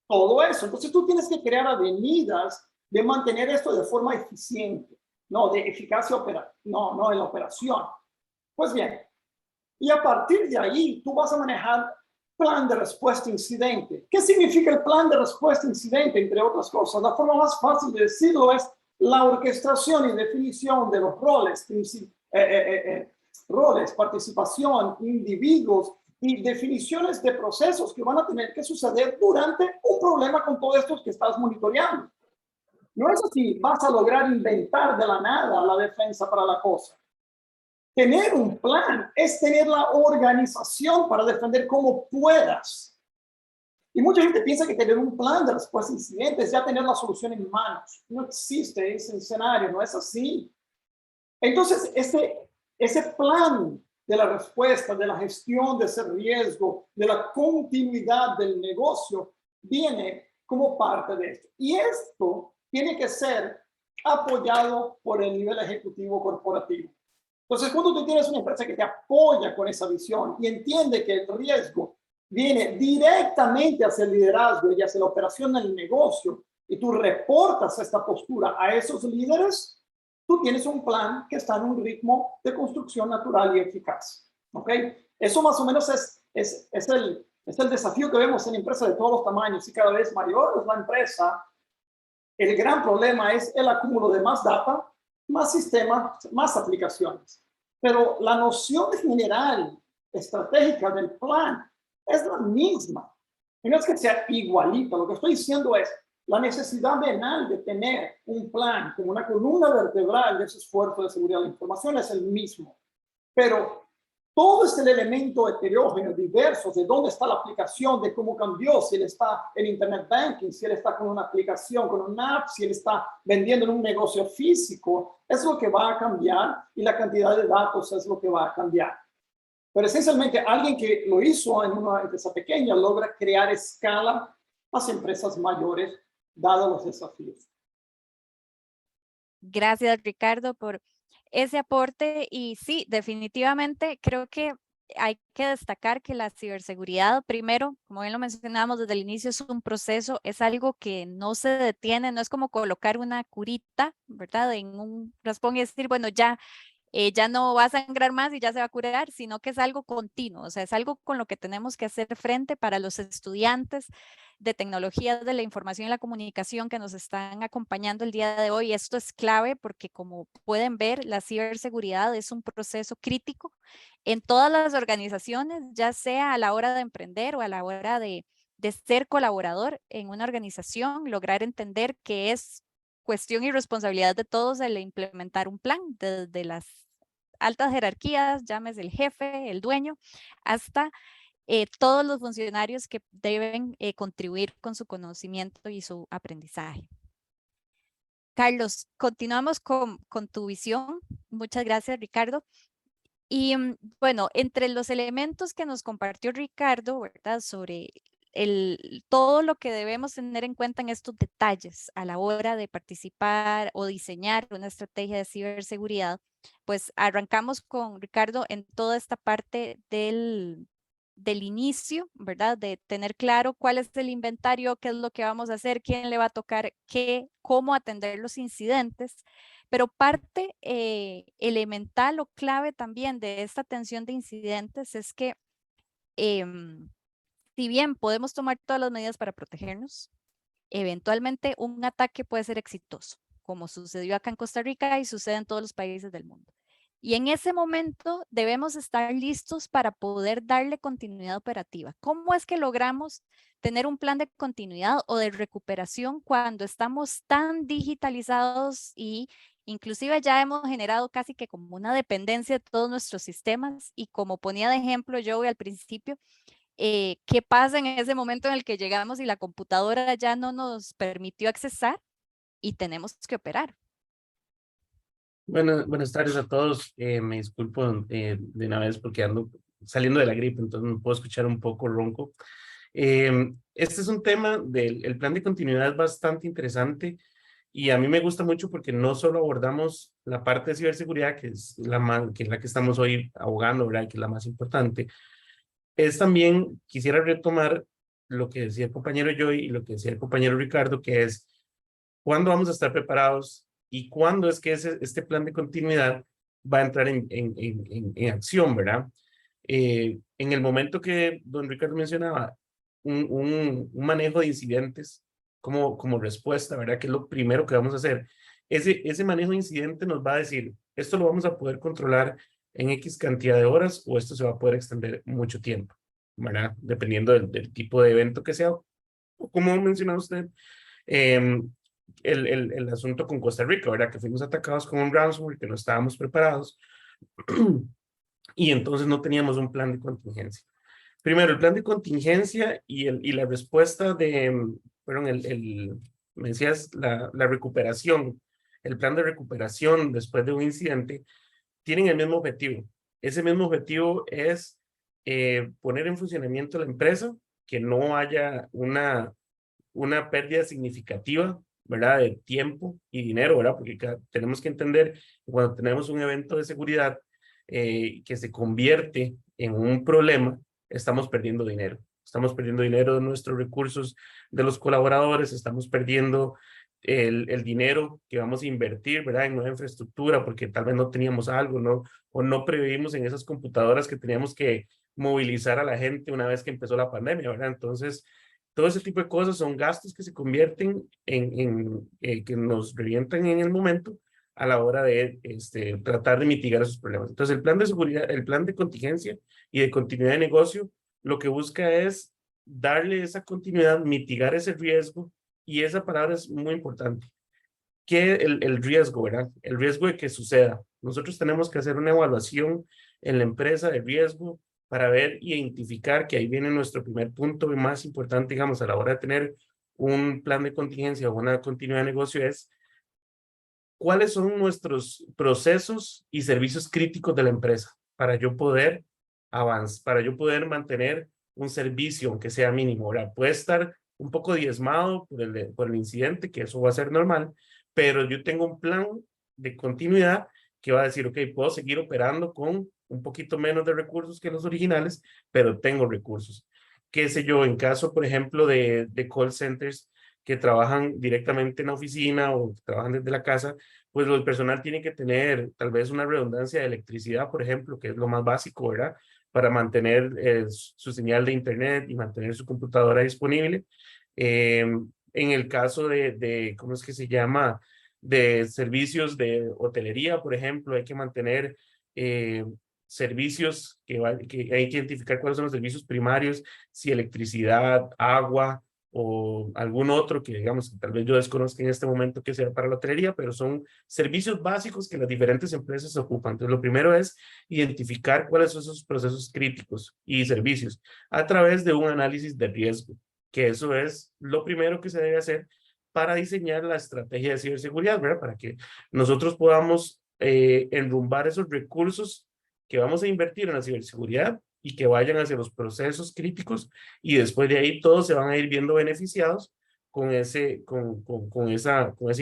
todo eso. Entonces tú tienes que crear avenidas de mantener esto de forma eficiente, no de eficacia no en la operación. Pues bien, y a partir de ahí tú vas a manejar plan de respuesta a incidente. ¿Qué significa el plan de respuesta a incidente? Entre otras cosas, la forma más fácil de decirlo es la orquestación y definición de los roles, participación, individuos y definiciones de procesos que van a tener que suceder durante un problema con todos estos que estás monitoreando. No es así, vas a lograr inventar de la nada la defensa para la cosa. Tener un plan es tener la organización para defender como puedas. Y mucha gente piensa que tener un plan de respuesta a incidentes es ya tener la solución en manos. No existe ese escenario, no es así. Entonces, ese plan de la respuesta, de la gestión de ese riesgo, de la continuidad del negocio, viene como parte de esto. Y esto tiene que ser apoyado por el nivel ejecutivo corporativo. Entonces, cuando tú tienes una empresa que te apoya con esa visión y entiende que el riesgo viene directamente hacia el liderazgo y hacia la operación del negocio, y tú reportas esta postura a esos líderes, tú tienes un plan que está en un ritmo de construcción natural y eficaz. ¿Ok? Eso más o menos es el desafío que vemos en empresas de todos los tamaños y cada vez mayor es la empresa. El gran problema es el acúmulo de más data, más sistemas, más aplicaciones. Pero la noción general, estratégica del plan es la misma. Y no es que sea igualito. Lo que estoy diciendo es la necesidad venal de tener un plan como una columna vertebral de ese esfuerzo de seguridad de la información es el mismo. Pero todo es el elemento heterogéneo, diverso, de dónde está la aplicación, de cómo cambió, si él está en Internet Banking, si él está con una aplicación, con una app, si él está vendiendo en un negocio físico, es lo que va a cambiar y la cantidad de datos es lo que va a cambiar. Pero esencialmente alguien que lo hizo en una empresa pequeña logra crear escala hacia empresas mayores, dados los desafíos. Gracias, Ricardo, por ese aporte. Y sí, definitivamente creo que hay que destacar que la ciberseguridad, primero, como bien lo mencionamos desde el inicio, es un proceso, es algo que no se detiene, no es como colocar una curita, ¿verdad? En un raspón y decir, bueno, ya no va a sangrar más y ya se va a curar, sino que es algo continuo, o sea, es algo con lo que tenemos que hacer frente para los estudiantes de tecnologías de la información y la comunicación que nos están acompañando el día de hoy. Esto es clave porque, como pueden ver, la ciberseguridad es un proceso crítico en todas las organizaciones, ya sea a la hora de emprender o a la hora de ser colaborador en una organización, lograr entender que es cuestión y responsabilidad de todos el implementar un plan, desde las altas jerarquías, llámese el jefe, el dueño, hasta todos los funcionarios que deben contribuir con su conocimiento y su aprendizaje. Carlos, continuamos con tu visión. Muchas gracias, Ricardo. Y bueno, entre los elementos que nos compartió Ricardo, ¿verdad? Sobre todo lo que debemos tener en cuenta en estos detalles a la hora de participar o diseñar una estrategia de ciberseguridad, pues arrancamos con Ricardo en toda esta parte del inicio, ¿verdad? De tener claro cuál es el inventario, qué es lo que vamos a hacer, quién le va a tocar qué, cómo atender los incidentes. Pero parte elemental o clave también de esta atención de incidentes es que si bien podemos tomar todas las medidas para protegernos, eventualmente un ataque puede ser exitoso, como sucedió acá en Costa Rica y sucede en todos los países del mundo. Y en ese momento debemos estar listos para poder darle continuidad operativa. ¿Cómo es que logramos tener un plan de continuidad o de recuperación cuando estamos tan digitalizados y inclusive ya hemos generado casi que como una dependencia de todos nuestros sistemas? Y como ponía de ejemplo yo al principio, ¿qué pasa en ese momento en el que llegamos y la computadora ya no nos permitió accesar y tenemos que operar? Bueno, buenas tardes a todos. Me disculpo de una vez porque ando saliendo de la gripe, entonces me puedo escuchar un poco ronco. Este es un tema del el plan de continuidad es bastante interesante y a mí me gusta mucho porque no solo abordamos la parte de ciberseguridad, que es que es la que estamos hoy abogando, ¿verdad? Que es la más importante. Es también, quisiera retomar lo que decía el compañero Joy y lo que decía el compañero Ricardo, que es cuándo vamos a estar preparados y cuándo es que este plan de continuidad va a entrar en acción, ¿verdad? En el momento que don Ricardo mencionaba un manejo de incidentes como respuesta, ¿verdad? Que es lo primero que vamos a hacer. Ese manejo de incidentes nos va a decir, esto lo vamos a poder controlar en X cantidad de horas o esto se va a poder extender mucho tiempo, ¿verdad? Dependiendo del tipo de evento que sea. O como mencionaba usted, em, el asunto con Costa Rica, ¿verdad? Que fuimos atacados con un ransomware, que no estábamos preparados y entonces no teníamos un plan de contingencia. Primero, el plan de contingencia y la respuesta perdón, me decías, la recuperación, el plan de recuperación después de un incidente, tienen el mismo objetivo. Ese mismo objetivo es poner en funcionamiento la empresa, que no haya una pérdida significativa, ¿verdad? De tiempo y dinero, ¿verdad? Porque tenemos que entender que cuando tenemos un evento de seguridad que se convierte en un problema, estamos perdiendo dinero. Estamos perdiendo dinero de nuestros recursos, de los colaboradores, estamos perdiendo el dinero que vamos a invertir, ¿verdad? En nueva infraestructura, porque tal vez no teníamos algo, ¿no? O no previmos en esas computadoras que teníamos que movilizar a la gente una vez que empezó la pandemia, ¿verdad? Entonces, todo ese tipo de cosas son gastos que se convierten que nos revientan en el momento a la hora de tratar de mitigar esos problemas. Entonces, el plan de seguridad, el plan de contingencia y de continuidad de negocio, lo que busca es darle esa continuidad, mitigar ese riesgo, y esa palabra es muy importante. ¿Qué el riesgo, verdad? El riesgo de que suceda. Nosotros tenemos que hacer una evaluación en la empresa de riesgo para ver y identificar, que ahí viene nuestro primer punto y más importante, digamos, a la hora de tener un plan de contingencia o una continuidad de negocio, es cuáles son nuestros procesos y servicios críticos de la empresa para yo poder avanzar, para yo poder mantener un servicio, aunque sea mínimo. Ahora, puede estar un poco diezmado por el incidente, que eso va a ser normal, pero yo tengo un plan de continuidad que va a decir, ok, puedo seguir operando con un poquito menos de recursos que los originales, pero tengo recursos. Qué sé yo, en caso, por ejemplo, de call centers que trabajan directamente en la oficina o trabajan desde la casa, pues el personal tiene que tener tal vez una redundancia de electricidad, por ejemplo, que es lo más básico, ¿verdad? Para mantener su señal de internet y mantener su computadora disponible. En el caso ¿cómo es que se llama? De servicios de hotelería, por ejemplo, hay que mantener servicios que hay que identificar cuáles son los servicios primarios, si electricidad, agua, o algún otro que digamos que tal vez yo desconozca en este momento que sea para la hotelería, pero son servicios básicos que las diferentes empresas ocupan. Entonces, lo primero es identificar cuáles son esos procesos críticos y servicios a través de un análisis de riesgo, que eso es lo primero que se debe hacer para diseñar la estrategia de ciberseguridad, ¿verdad? Para que nosotros podamos enrumbar esos recursos que vamos a invertir en la ciberseguridad y que vayan hacia los procesos críticos, y después de ahí todos se van a ir viendo beneficiados con esa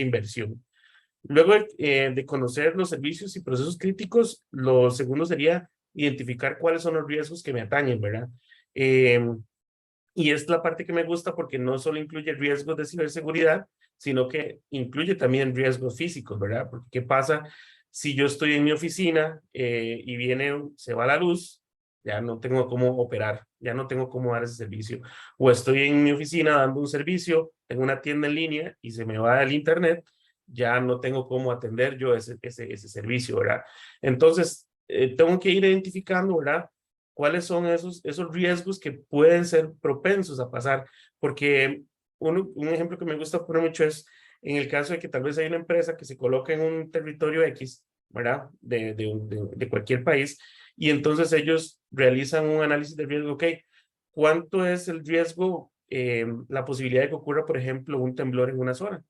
inversión. Luego de conocer los servicios y procesos críticos, lo segundo sería identificar cuáles son los riesgos que me atañen, ¿verdad? Y es la parte que me gusta porque no solo incluye riesgos de ciberseguridad, sino que incluye también riesgos físicos, ¿verdad? Porque ¿qué pasa si yo estoy en mi oficina y se va la luz? Ya no tengo cómo operar, ya no tengo cómo dar ese servicio. O estoy en mi oficina dando un servicio, tengo una tienda en línea y se me va el internet, ya no tengo cómo atender yo ese servicio, ¿verdad? Entonces, tengo que ir identificando, ¿verdad? ¿Cuáles son esos riesgos que pueden ser propensos a pasar? Porque un ejemplo que me gusta poner mucho es en el caso de que tal vez hay una empresa que se coloca en un territorio X, ¿verdad? De cualquier país, y entonces ellos realizan un análisis de riesgo. Ok, ¿cuánto es el riesgo, la posibilidad de que ocurra, por ejemplo, un temblor en una zona?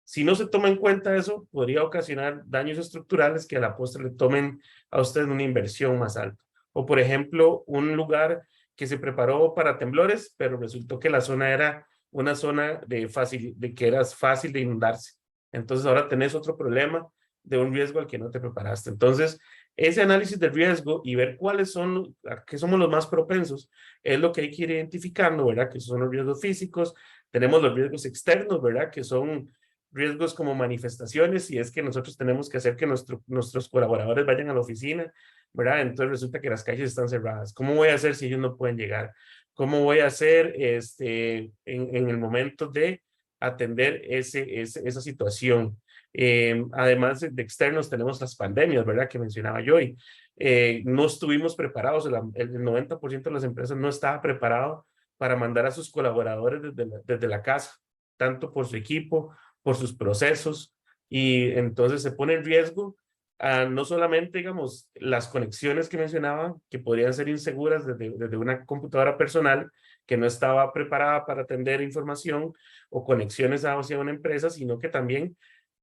Si no se toma en cuenta eso, podría ocasionar daños estructurales que a la postre le tomen a usted una inversión más alta. O, por ejemplo, un lugar que se preparó para temblores, pero resultó que la zona era una zona de que era fácil de inundarse. Entonces ahora tenés otro problema de un riesgo al que no te preparaste. Entonces, ese análisis de riesgo y ver cuáles son, a qué somos los más propensos, es lo que hay que ir identificando, ¿verdad? Que son los riesgos físicos, tenemos los riesgos externos, ¿verdad? Que son riesgos como manifestaciones, y es que nosotros tenemos que hacer que nuestros colaboradores vayan a la oficina, ¿verdad? Entonces resulta que las calles están cerradas. ¿Cómo voy a hacer si ellos no pueden llegar? ¿Cómo voy a hacer en el momento de atender esa situación? Además de externos, tenemos las pandemias, ¿verdad? Que mencionaba yo, y no estuvimos preparados, el 90% de las empresas no estaba preparado para mandar a sus colaboradores desde la casa, tanto por su equipo, por sus procesos, y entonces se pone en riesgo no solamente, digamos, las conexiones que mencionaba, que podrían ser inseguras desde una computadora personal que no estaba preparada para atender información o conexiones hacia una empresa, sino que también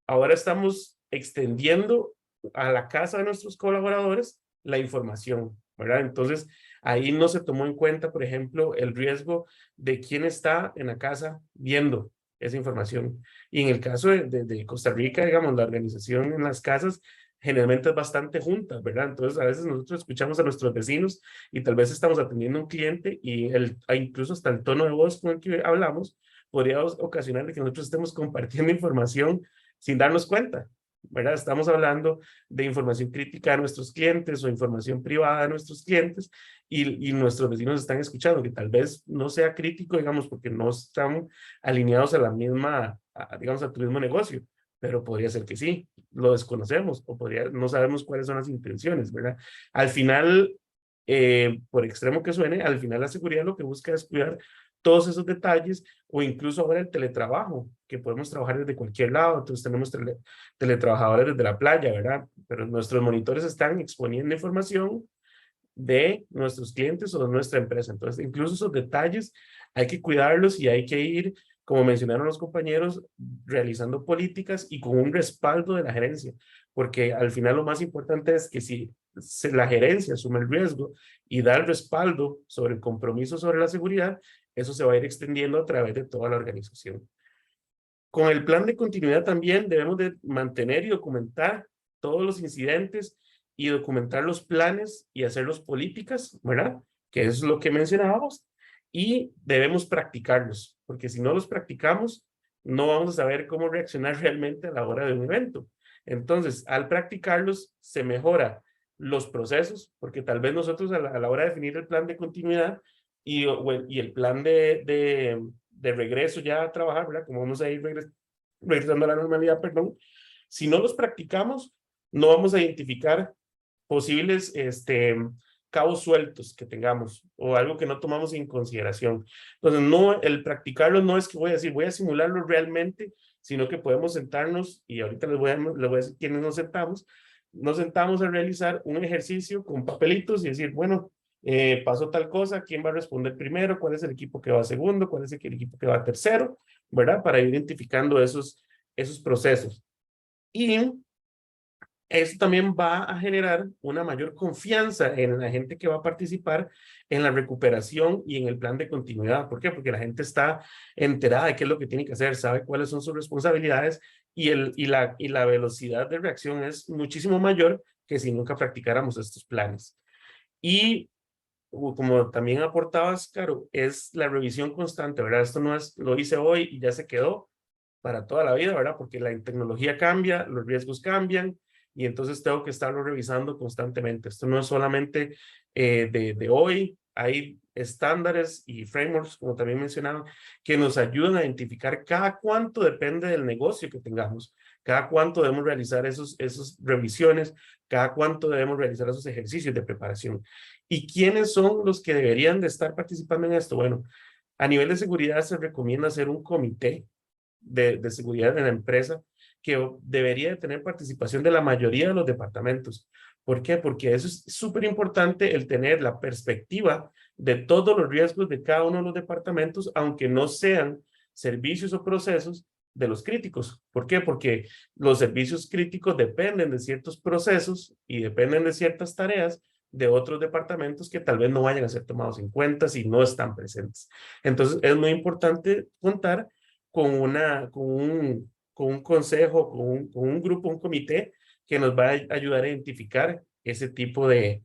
ahora estamos extendiendo a la casa de nuestros colaboradores la información, ¿verdad? Entonces, ahí no se tomó en cuenta, por ejemplo, el riesgo de quién está en la casa viendo esa información. Y en el caso de Costa Rica, digamos, la organización en las casas generalmente es bastante junta, ¿verdad? Entonces, a veces nosotros escuchamos a nuestros vecinos y tal vez estamos atendiendo a un cliente y incluso hasta el tono de voz con el que hablamos podría ocasionar que nosotros estemos compartiendo información sin darnos cuenta, ¿verdad? Estamos hablando de información crítica a nuestros clientes o información privada de nuestros clientes y nuestros vecinos están escuchando, que tal vez no sea crítico, digamos, porque no están alineados a la misma, digamos, a tu mismo negocio, pero podría ser que sí, lo desconocemos o no sabemos cuáles son las intenciones, ¿verdad? Al final, por extremo que suene, al final la seguridad lo que busca es cuidar todos esos detalles, o incluso ahora el teletrabajo, que podemos trabajar desde cualquier lado. Entonces tenemos teletrabajadores desde la playa, ¿verdad? Pero nuestros monitores están exponiendo información de nuestros clientes o de nuestra empresa. Entonces, incluso esos detalles hay que cuidarlos y hay que ir, como mencionaron los compañeros, realizando políticas y con un respaldo de la gerencia, porque al final lo más importante es que si la gerencia asume el riesgo y da el respaldo sobre el compromiso sobre la seguridad, eso se va a ir extendiendo a través de toda la organización. Con el plan de continuidad también debemos de mantener y documentar todos los incidentes y documentar los planes y hacerlos políticas, ¿verdad? Que es lo que mencionábamos, y debemos practicarlos, porque si no los practicamos, no vamos a saber cómo reaccionar realmente a la hora de un evento. Entonces, al practicarlos, se mejora los procesos, porque tal vez nosotros a la hora de definir el plan de continuidad y el plan de regreso ya a trabajar, ¿verdad? Como vamos a ir regresando a la normalidad, perdón. Si no los practicamos, no vamos a identificar posibles cabos sueltos que tengamos o algo que no tomamos en consideración. Entonces, no, el practicarlo no es que voy a decir, voy a simularlo realmente, sino que podemos sentarnos, y ahorita les voy a decir quiénes nos sentamos a realizar un ejercicio con papelitos y decir, bueno, pasó tal cosa, ¿quién va a responder primero? ¿Cuál es el equipo que va segundo? ¿Cuál es el equipo que va tercero? ¿Verdad? Para ir identificando esos procesos. Y eso también va a generar una mayor confianza en la gente que va a participar en la recuperación y en el plan de continuidad. ¿Por qué? Porque la gente está enterada de qué es lo que tiene que hacer, sabe cuáles son sus responsabilidades y la velocidad de reacción es muchísimo mayor que si nunca practicáramos estos planes. Y como también aportabas, Caro, es la revisión constante, ¿verdad? Esto no es, lo hice hoy y ya se quedó para toda la vida, ¿verdad? Porque la tecnología cambia, los riesgos cambian, y entonces tengo que estarlo revisando constantemente. Esto no es solamente de hoy, hay estándares y frameworks, como también mencionaron, que nos ayudan a identificar cada cuánto depende del negocio que tengamos, cada cuánto debemos realizar esas revisiones, cada cuánto debemos realizar esos ejercicios de preparación. ¿Y quiénes son los que deberían de estar participando en esto? Bueno, a nivel de seguridad se recomienda hacer un comité de seguridad en la empresa que debería de tener participación de la mayoría de los departamentos. ¿Por qué? Porque eso es súper importante, el tener la perspectiva de todos los riesgos de cada uno de los departamentos, aunque no sean servicios o procesos de los críticos. ¿Por qué? Porque los servicios críticos dependen de ciertos procesos y dependen de ciertas tareas de otros departamentos que tal vez no vayan a ser tomados en cuenta si no están presentes. Entonces, es muy importante contar con, con un consejo, con un grupo, un comité que nos va a ayudar a identificar ese tipo de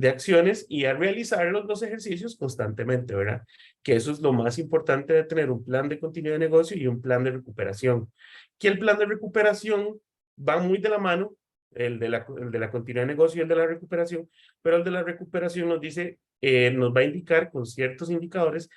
acciones y a realizar los ejercicios constantemente, ¿verdad? Que eso es lo más importante de tener un plan de continuidad de negocio y un plan de recuperación. Que el plan de recuperación va muy de la mano, el de la continuidad de negocio y el de la recuperación, pero el de la recuperación nos dice, nos va a indicar con ciertos indicadores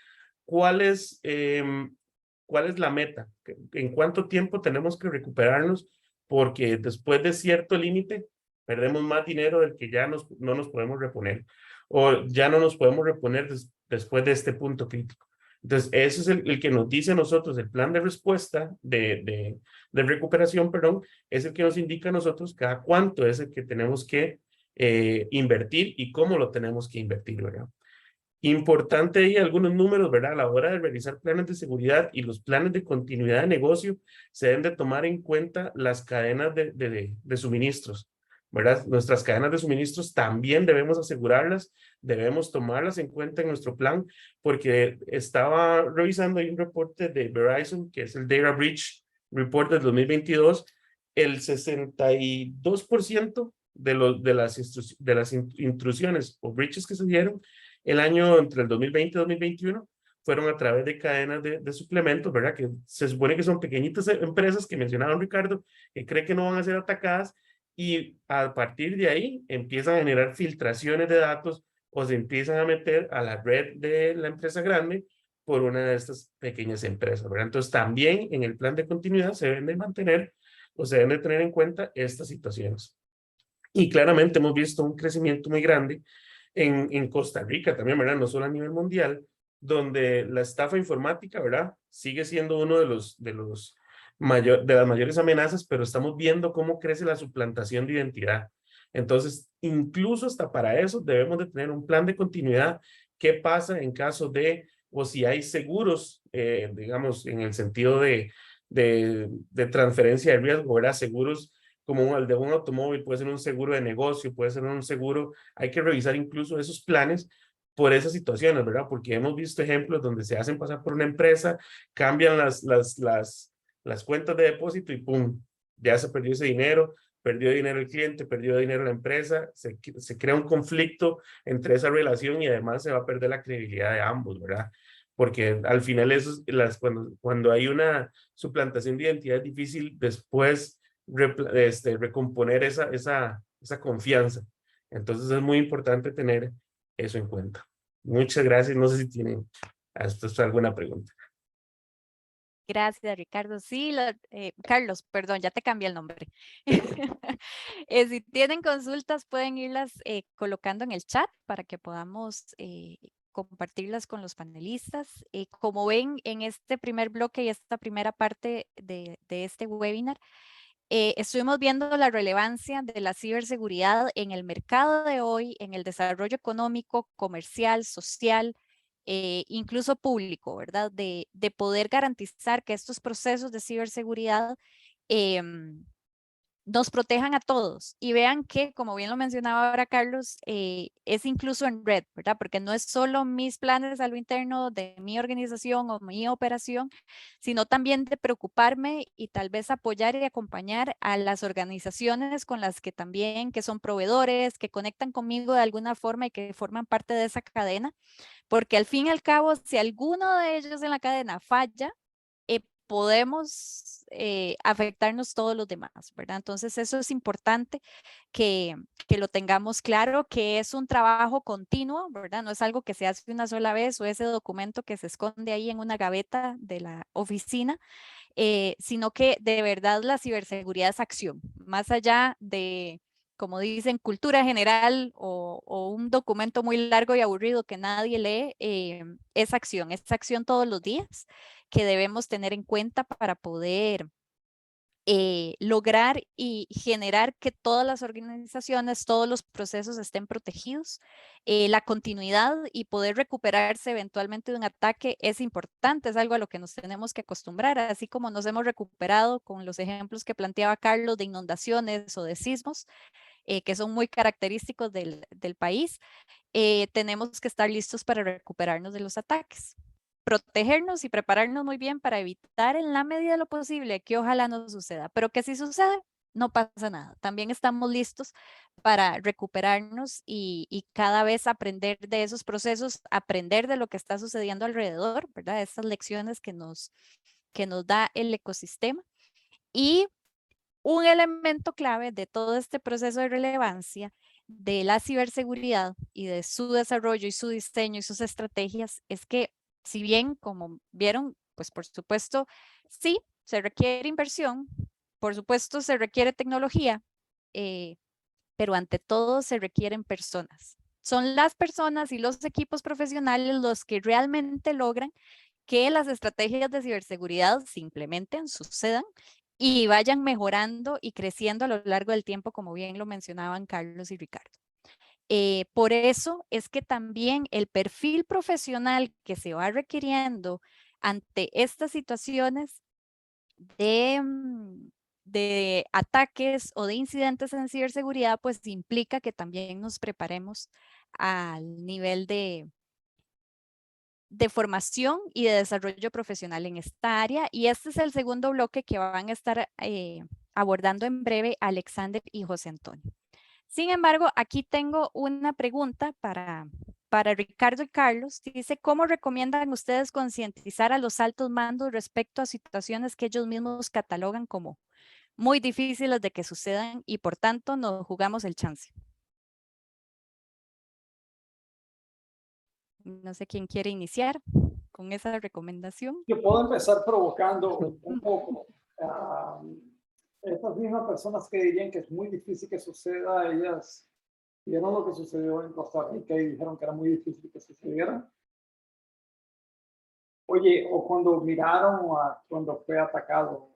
cuál es la meta, en cuánto tiempo tenemos que recuperarnos, porque después de cierto límite perdemos más dinero del que ya no nos podemos reponer, o ya no nos podemos reponer después de este punto crítico. Entonces, ese es el que nos dice a nosotros, el plan de respuesta de recuperación, perdón, es el que nos indica a nosotros cada cuánto es el que tenemos que invertir y cómo lo tenemos que invertir, ¿verdad? Importante ahí algunos números, ¿verdad? A la hora de realizar planes de seguridad y los planes de continuidad de negocio, se deben de tomar en cuenta las cadenas de suministros, ¿verdad? Nuestras cadenas de suministros también debemos asegurarlas, debemos tomarlas en cuenta en nuestro plan, porque estaba revisando ahí un reporte de Verizon, que es el Data Breach Report del 2022, el 62% de las intrusiones o breaches que se dieron el año entre el 2020 y 2021 fueron a través de cadenas de suplementos, ¿verdad? Que se supone que son pequeñitas empresas que mencionaba Ricardo, que cree que no van a ser atacadas y a partir de ahí empiezan a generar filtraciones de datos o se empiezan a meter a la red de la empresa grande por una de estas pequeñas empresas, ¿verdad? Entonces también en el plan de continuidad se deben de mantener o se deben de tener en cuenta estas situaciones. Y claramente hemos visto un crecimiento muy grande en Costa Rica también, ¿verdad? No solo a nivel mundial, donde la estafa informática, ¿verdad? Sigue siendo uno de las mayores amenazas, pero estamos viendo cómo crece la suplantación de identidad. Entonces, incluso hasta para eso debemos de tener un plan de continuidad. ¿Qué pasa en caso de, o si hay seguros, digamos, en el sentido de transferencia de riesgo, ¿verdad? Seguros como el de un automóvil, puede ser un seguro de negocio, puede ser un seguro, hay que revisar incluso esos planes por esas situaciones, ¿verdad? Porque hemos visto ejemplos donde se hacen pasar por una empresa, cambian las cuentas de depósito y ¡pum! Ya se perdió dinero el cliente, perdió dinero la empresa, se crea un conflicto entre esa relación y además se va a perder la credibilidad de ambos, ¿verdad? Porque al final cuando hay una suplantación de identidad es difícil después recomponer esa confianza. Entonces es muy importante tener eso en cuenta. Muchas gracias. No sé si tienen alguna pregunta. Gracias, Ricardo. Sí, Carlos, perdón, ya te cambié el nombre. Si tienen consultas, pueden irlas colocando en el chat para que podamos compartirlas con los panelistas. Como ven en este primer bloque y esta primera parte de este webinar, estuvimos viendo la relevancia de la ciberseguridad en el mercado de hoy, en el desarrollo económico, comercial, social, incluso público, ¿verdad? De poder garantizar que estos procesos de ciberseguridad nos protejan a todos y vean que, como bien lo mencionaba ahora Carlos, es incluso en red, ¿verdad? Porque no es solo mis planes a lo interno de mi organización o mi operación, sino también de preocuparme y tal vez apoyar y acompañar a las organizaciones con las que también, que son proveedores, que conectan conmigo de alguna forma y que forman parte de esa cadena, porque al fin y al cabo, si alguno de ellos en la cadena falla, podemos afectarnos todos los demás, ¿verdad? Entonces eso es importante que lo tengamos claro, que es un trabajo continuo, ¿verdad? No es algo que se hace una sola vez o ese documento que se esconde ahí en una gaveta de la oficina, sino que de verdad la ciberseguridad es acción, más allá de, como dicen, cultura general o un documento muy largo y aburrido que nadie lee, es acción todos los días que debemos tener en cuenta para poder lograr y generar que todas las organizaciones, todos los procesos estén protegidos. La continuidad y poder recuperarse eventualmente de un ataque es importante, es algo a lo que nos tenemos que acostumbrar, así como nos hemos recuperado con los ejemplos que planteaba Carlos de inundaciones o de sismos, que son muy característicos del país. Tenemos que estar listos para recuperarnos de los ataques. Protegernos y prepararnos muy bien para evitar en la medida de lo posible que ojalá no suceda, pero que si sucede, no pasa nada. También estamos listos para recuperarnos y cada vez aprender de esos procesos, aprender de lo que está sucediendo alrededor, ¿verdad? Estas lecciones que nos da el ecosistema. Y un elemento clave de todo este proceso de relevancia de la ciberseguridad y de su desarrollo y su diseño y sus estrategias es que, si bien, como vieron, pues por supuesto, sí, se requiere inversión, por supuesto se requiere tecnología, pero ante todo se requieren personas. Son las personas y los equipos profesionales los que realmente logran que las estrategias de ciberseguridad se implementen, sucedan y vayan mejorando y creciendo a lo largo del tiempo, como bien lo mencionaban Carlos y Ricardo. Por eso es que también el perfil profesional que se va requiriendo ante estas situaciones de ataques o de incidentes en ciberseguridad, pues implica que también nos preparemos al nivel de formación y de desarrollo profesional en esta área. Y este es el segundo bloque que van a estar abordando en breve Alexander y José Antonio. Sin embargo, aquí tengo una pregunta para Ricardo y Carlos. Dice, ¿cómo recomiendan ustedes concientizar a los altos mandos respecto a situaciones que ellos mismos catalogan como muy difíciles de que sucedan y por tanto nos jugamos el chance? No sé quién quiere iniciar con esa recomendación. Yo puedo empezar provocando un poco. Estas mismas personas que dirían que es muy difícil que suceda, ellas vieron lo que sucedió en Costa Rica y dijeron que era muy difícil que sucediera. Oye, o cuando miraron cuando fue atacado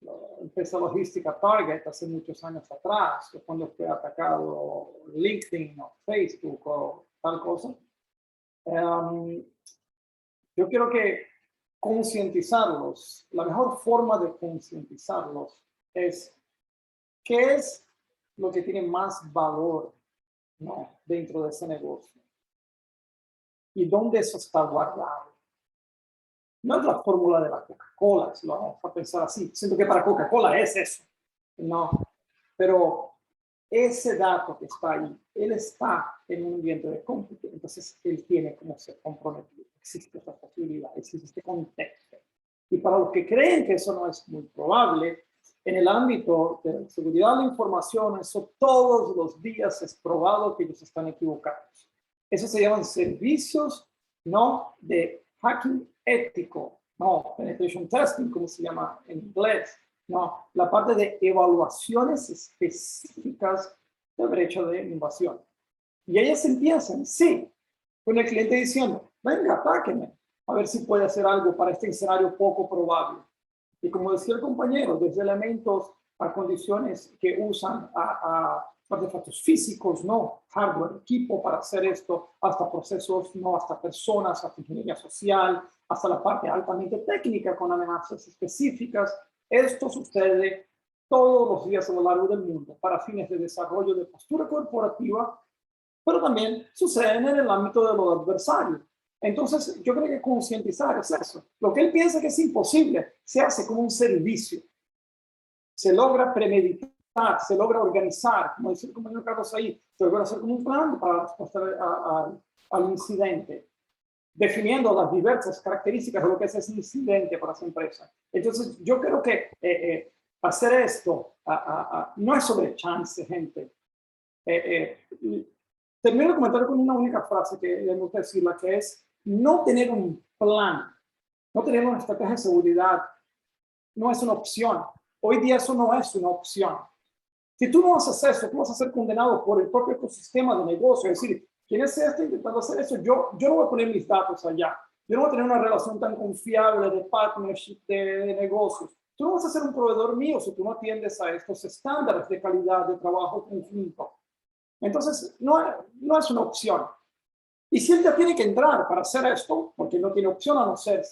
la empresa logística Target hace muchos años atrás, o cuando fue atacado LinkedIn o Facebook o tal cosa. Yo quiero que concientizarlos, la mejor forma de concientizarlos es qué es lo que tiene más valor, ¿no?, dentro de ese negocio y dónde eso está guardado. No es la fórmula de la Coca-Cola, si lo vamos a pensar así. Siento que para Coca-Cola es eso, no, pero ese dato que está ahí, él está en un ambiente de cómputo, entonces él tiene como ser comprometido. Existe esta posibilidad, existe este contexto. Y para los que creen que eso no es muy probable, en el ámbito de la seguridad de la información, eso todos los días es probado que ellos están equivocados. Eso se llaman servicios, ¿no?, de hacking ético, no, penetration testing, como se llama en inglés. No, la parte de evaluaciones específicas de brecha de invasión. Y ellas empiezan, sí, con el cliente diciendo, venga, atáqueme, a ver si puede hacer algo para este escenario poco probable. Y como decía el compañero, desde elementos a condiciones que usan a artefactos físicos, no hardware, equipo para hacer esto, hasta procesos, no, hasta personas, hasta ingeniería social, hasta la parte altamente técnica con amenazas específicas. Esto sucede todos los días a lo largo del mundo para fines de desarrollo de postura corporativa, pero también sucede en el ámbito de los adversarios. Entonces, yo creo que concientizar es eso. Lo que él piensa que es imposible se hace como un servicio. Se logra premeditar, se logra organizar, como decía el compañero Carlos ahí, se logra hacer como un plan para responder al incidente, definiendo las diversas características de lo que es ese incidente para esa empresa. Entonces, yo creo que hacer esto no es sobre chance, gente. Termino el comentario con una única frase que le gusta decirla, que es no tener un plan, no tener una estrategia de seguridad, no es una opción. Hoy día eso no es una opción. Si tú no haces eso, tú vas a ser condenado por el propio ecosistema de negocio. Es decir, ¿quién es este intentando hacer eso? Yo no voy a poner mis datos allá. Yo no voy a tener una relación tan confiable de partnership de negocios. tú no vas a ser un proveedor mío si tú no atiendes a estos estándares de calidad de trabajo conjunto. Entonces, no es una opción. Y si él ya tiene que entrar para hacer esto, porque no tiene opción a no ser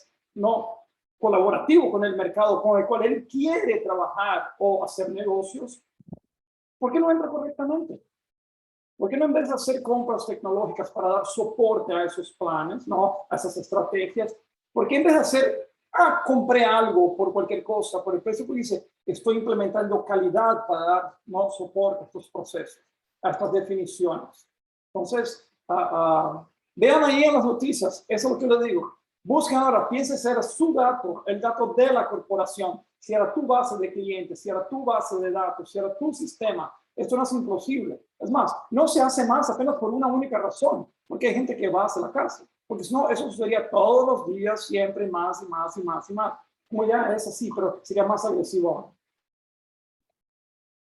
colaborativo con el mercado con el cual él quiere trabajar o hacer negocios, ¿por qué no entra correctamente? ¿Por qué no en vez de hacer compras tecnológicas para dar soporte a esos planes, a esas estrategias? ¿Por qué en vez de hacer, compré algo por cualquier cosa, por el precio que dice, estoy implementando calidad para dar soporte a estos procesos, a estas definiciones? Entonces, vean ahí en las noticias, eso es lo que les digo. Busquen ahora, piensen si era su dato, el dato de la corporación, si era tu base de clientes, si era tu base de datos, si era tu sistema. Esto no es imposible. Es más, no se hace más apenas por una única razón, porque hay gente que va a la cárcel. Porque si no, eso sucedería todos los días, siempre más y más y más y más. Como ya es así, pero sería más agresivo ahora.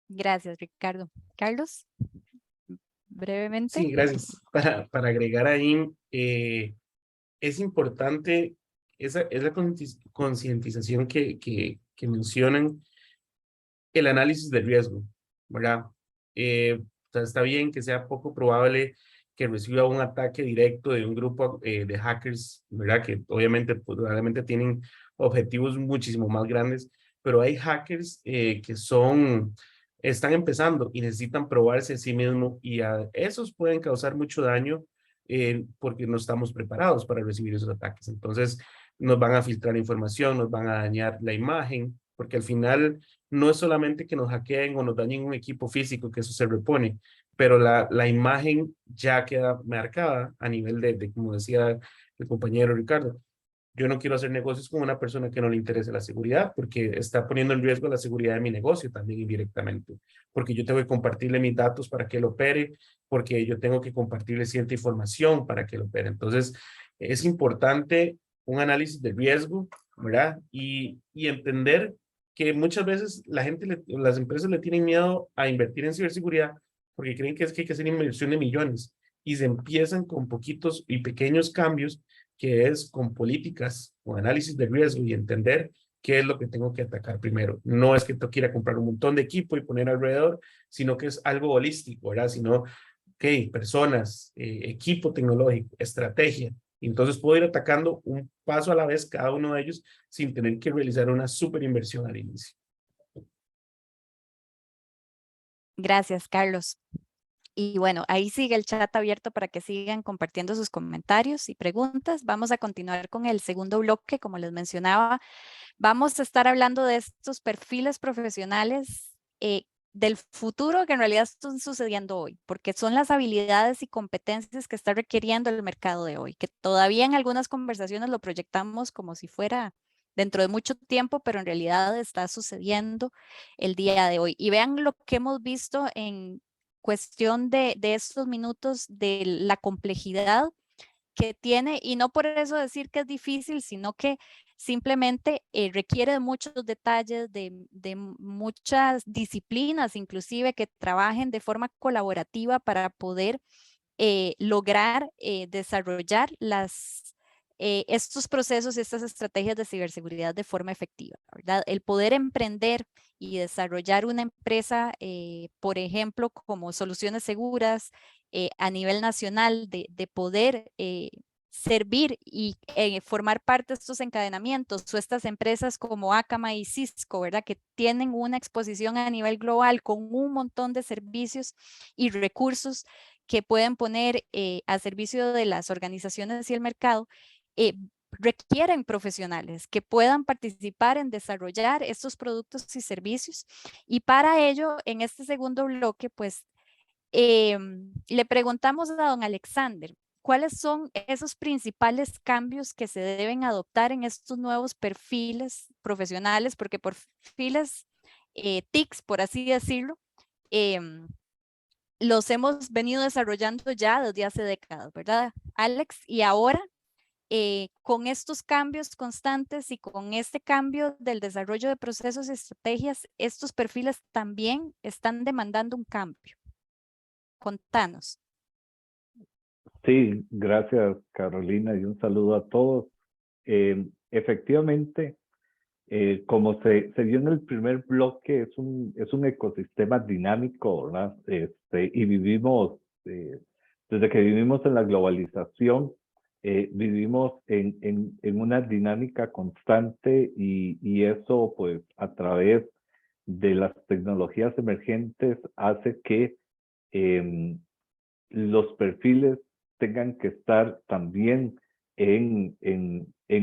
Gracias, Ricardo. Carlos, brevemente. Sí, gracias. Para agregar ahí, es importante esa concientización que mencionan, el análisis de riesgo, ¿verdad? O sea, está bien que sea poco probable que reciba un ataque directo de un grupo de hackers, ¿verdad? Que obviamente, pues, probablemente tienen objetivos muchísimo más grandes, pero hay hackers que están empezando y necesitan probarse a sí mismos y a esos pueden causar mucho daño porque no estamos preparados para recibir esos ataques. Entonces, nos van a filtrar información, nos van a dañar la imagen, porque al final no es solamente que nos hackeen o nos dañen un equipo físico, que eso se repone, pero la imagen ya queda marcada a nivel como decía el compañero Ricardo. Yo no quiero hacer negocios con una persona que no le interese la seguridad, porque está poniendo en riesgo la seguridad de mi negocio también indirectamente, porque yo tengo que compartirle mis datos para que él opere, porque yo tengo que compartirle cierta información para que él opere. Entonces, es importante un análisis de riesgo, ¿verdad? Y entender que muchas veces las empresas le tienen miedo a invertir en ciberseguridad porque creen que hay que hacer inversión de millones y se empiezan con poquitos y pequeños cambios, que es con políticas, con análisis de riesgo y entender qué es lo que tengo que atacar primero. No es que tengo que ir a comprar un montón de equipo y poner alrededor, sino que es algo holístico, ¿verdad? Sino, personas, equipo tecnológico, estrategia. Entonces puedo ir atacando un paso a la vez cada uno de ellos sin tener que realizar una súper inversión al inicio. Gracias, Carlos. Y bueno, ahí sigue el chat abierto para que sigan compartiendo sus comentarios y preguntas. Vamos a continuar con el segundo bloque. Como les mencionaba, vamos a estar hablando de estos perfiles profesionales del futuro que en realidad están sucediendo hoy, porque son las habilidades y competencias que está requiriendo el mercado de hoy, que todavía en algunas conversaciones lo proyectamos como si fuera dentro de mucho tiempo, pero en realidad está sucediendo el día de hoy. Y vean lo que hemos visto en cuestión de estos minutos, de la complejidad que tiene, y no por eso decir que es difícil, sino que simplemente requiere de muchos detalles, de muchas disciplinas, inclusive que trabajen de forma colaborativa para poder lograr desarrollar estos procesos y estas estrategias de ciberseguridad de forma efectiva, ¿verdad? El poder emprender y desarrollar una empresa, por ejemplo, como Soluciones Seguras a nivel nacional, de poder servir y formar parte de estos encadenamientos o estas empresas como Akamai y Cisco, ¿verdad? Que tienen una exposición a nivel global con un montón de servicios y recursos que pueden poner a servicio de las organizaciones y el mercado, requieren profesionales que puedan participar en desarrollar estos productos y servicios. Y para ello, en este segundo bloque, pues, le preguntamos a don Alexander, ¿cuáles son esos principales cambios que se deben adoptar en estos nuevos perfiles profesionales? Porque perfiles TICs, por así decirlo, los hemos venido desarrollando ya desde hace décadas, ¿verdad, Alex? Y ahora, con estos cambios constantes y con este cambio del desarrollo de procesos y estrategias, estos perfiles también están demandando un cambio. Contanos. Sí, gracias Carolina y un saludo a todos. Efectivamente, Como se vio en el primer bloque, es un ecosistema dinámico, ¿verdad? Y vivimos, desde que vivimos en la globalización, vivimos en una dinámica constante y eso, pues, a través de las tecnologías emergentes hace que los perfiles tengan que estar también en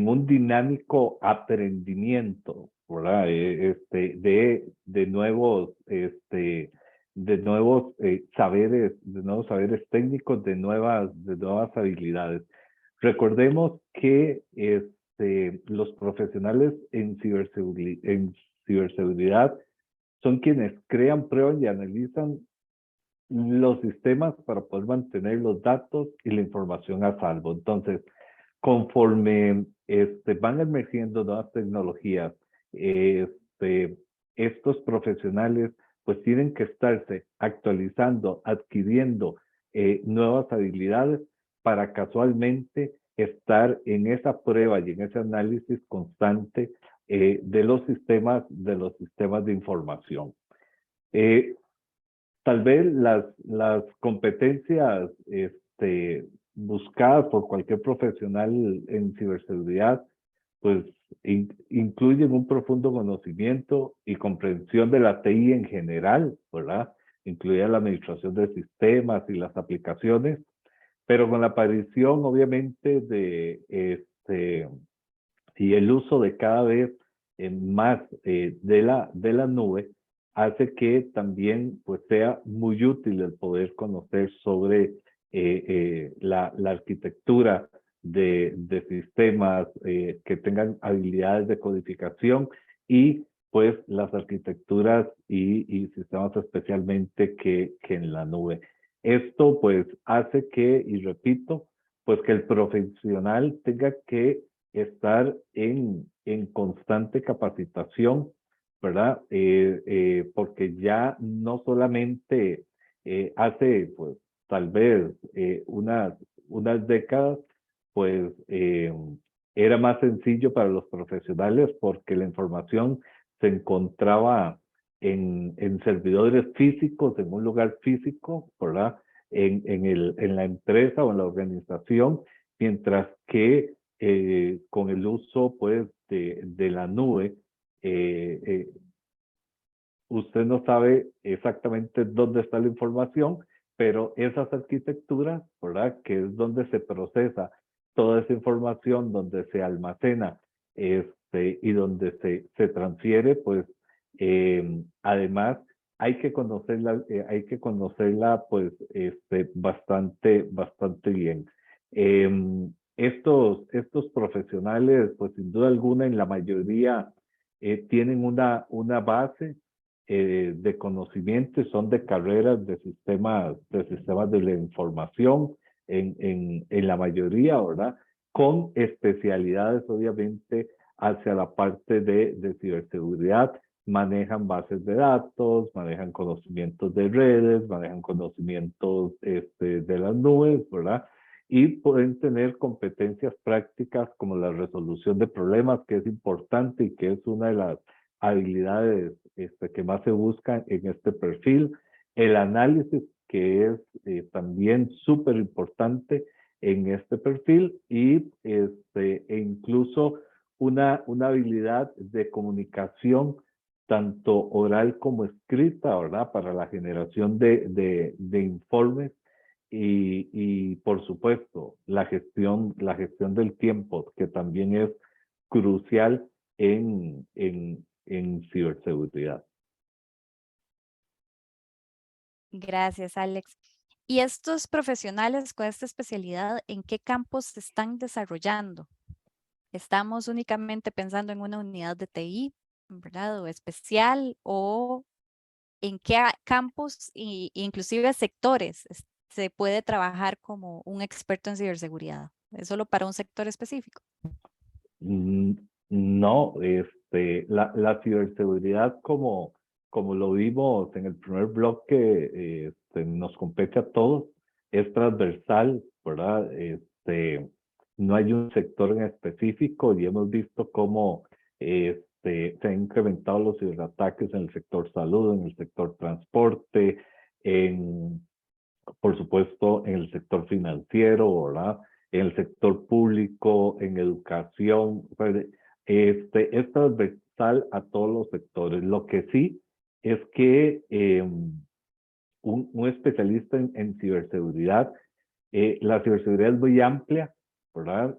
un dinámico aprendimiento, ¿verdad? De nuevos, de nuevos saberes técnicos, de nuevas habilidades. Recordemos que los profesionales en ciberseguridad son quienes crean, prueban y analizan los sistemas para poder mantener los datos y la información a salvo. Entonces, conforme van emergiendo nuevas tecnologías, estos profesionales pues tienen que estarse actualizando, adquiriendo nuevas habilidades para casualmente estar en esa prueba y en ese análisis constante de los sistemas de información. Tal vez las competencias buscadas por cualquier profesional en ciberseguridad, pues incluyen un profundo conocimiento y comprensión de la TI en general, ¿verdad? Incluida la administración de sistemas y las aplicaciones, pero con la aparición, obviamente, y el uso de cada vez más de la nube, hace que también pues, sea muy útil el poder conocer sobre la arquitectura de sistemas que tengan habilidades de codificación y pues las arquitecturas y sistemas especialmente que en la nube. Esto pues hace que, y repito, pues que el profesional tenga que estar en constante capacitación, ¿verdad? Porque ya no solamente hace, pues, tal vez unas décadas, pues, era más sencillo para los profesionales porque la información se encontraba en servidores físicos, en un lugar físico, ¿verdad? En la empresa o en la organización, mientras que con el uso, pues, de la nube, usted no sabe exactamente dónde está la información, pero esas arquitecturas, ¿verdad? Que es donde se procesa toda esa información, donde se almacena y donde se transfiere, pues además hay que conocerla pues bastante bien. Estos profesionales, pues sin duda alguna, en la mayoría tienen una base de conocimiento, son de carreras de sistemas de la información en la mayoría, ¿verdad? Con especialidades, obviamente, hacia la parte de ciberseguridad. Manejan bases de datos, manejan conocimientos de redes, manejan conocimientos de las nubes, ¿verdad? Y pueden tener competencias prácticas como la resolución de problemas, que es importante y que es una de las habilidades que más se buscan en este perfil. El análisis, que es también súper importante en este perfil, y e incluso una habilidad de comunicación tanto oral como escrita, ¿verdad? Para la generación de informes y por supuesto la gestión del tiempo, que también es crucial en ciberseguridad. Gracias, Alex. ¿Y estos profesionales con esta especialidad, en qué campos se están desarrollando? ¿Estamos únicamente pensando en una unidad de TI, ¿verdad? O especial, o en qué campos e inclusive sectores se puede trabajar como un experto en ciberseguridad? ¿Es solo para un sector específico? No, la ciberseguridad como lo vimos en el primer bloque, nos compete a todos, es transversal, ¿verdad? No hay un sector en específico y hemos visto cómo se han incrementado los ciberataques en el sector salud, en el sector transporte, por supuesto, en el sector financiero, ¿verdad? En el sector público, en educación. Es transversal a todos los sectores. Lo que sí es que un especialista en ciberseguridad, la ciberseguridad es muy amplia, ¿verdad?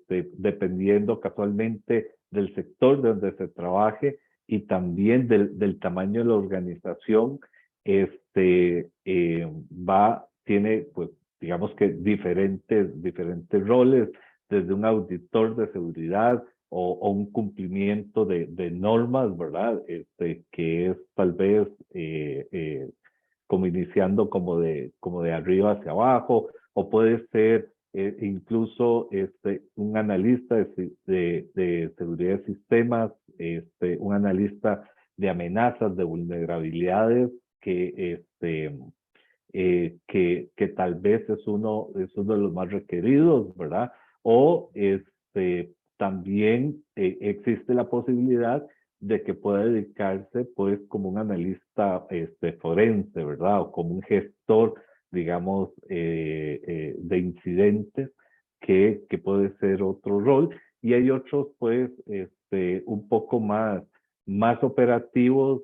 Dependiendo casualmente del sector donde se trabaje y también del tamaño de la organización, tiene, pues, digamos que diferentes roles, desde un auditor de seguridad o un cumplimiento de normas, ¿verdad? Que es tal vez como iniciando como de arriba hacia abajo, o puede ser incluso un analista de seguridad de sistemas, un analista de amenazas, de vulnerabilidades, que tal vez es uno de los más requeridos, ¿verdad? O también existe la posibilidad de que pueda dedicarse, pues, como un analista forense, ¿verdad? O como un gestor, digamos, de incidentes, que puede ser otro rol. Y hay otros, pues, un poco más operativos,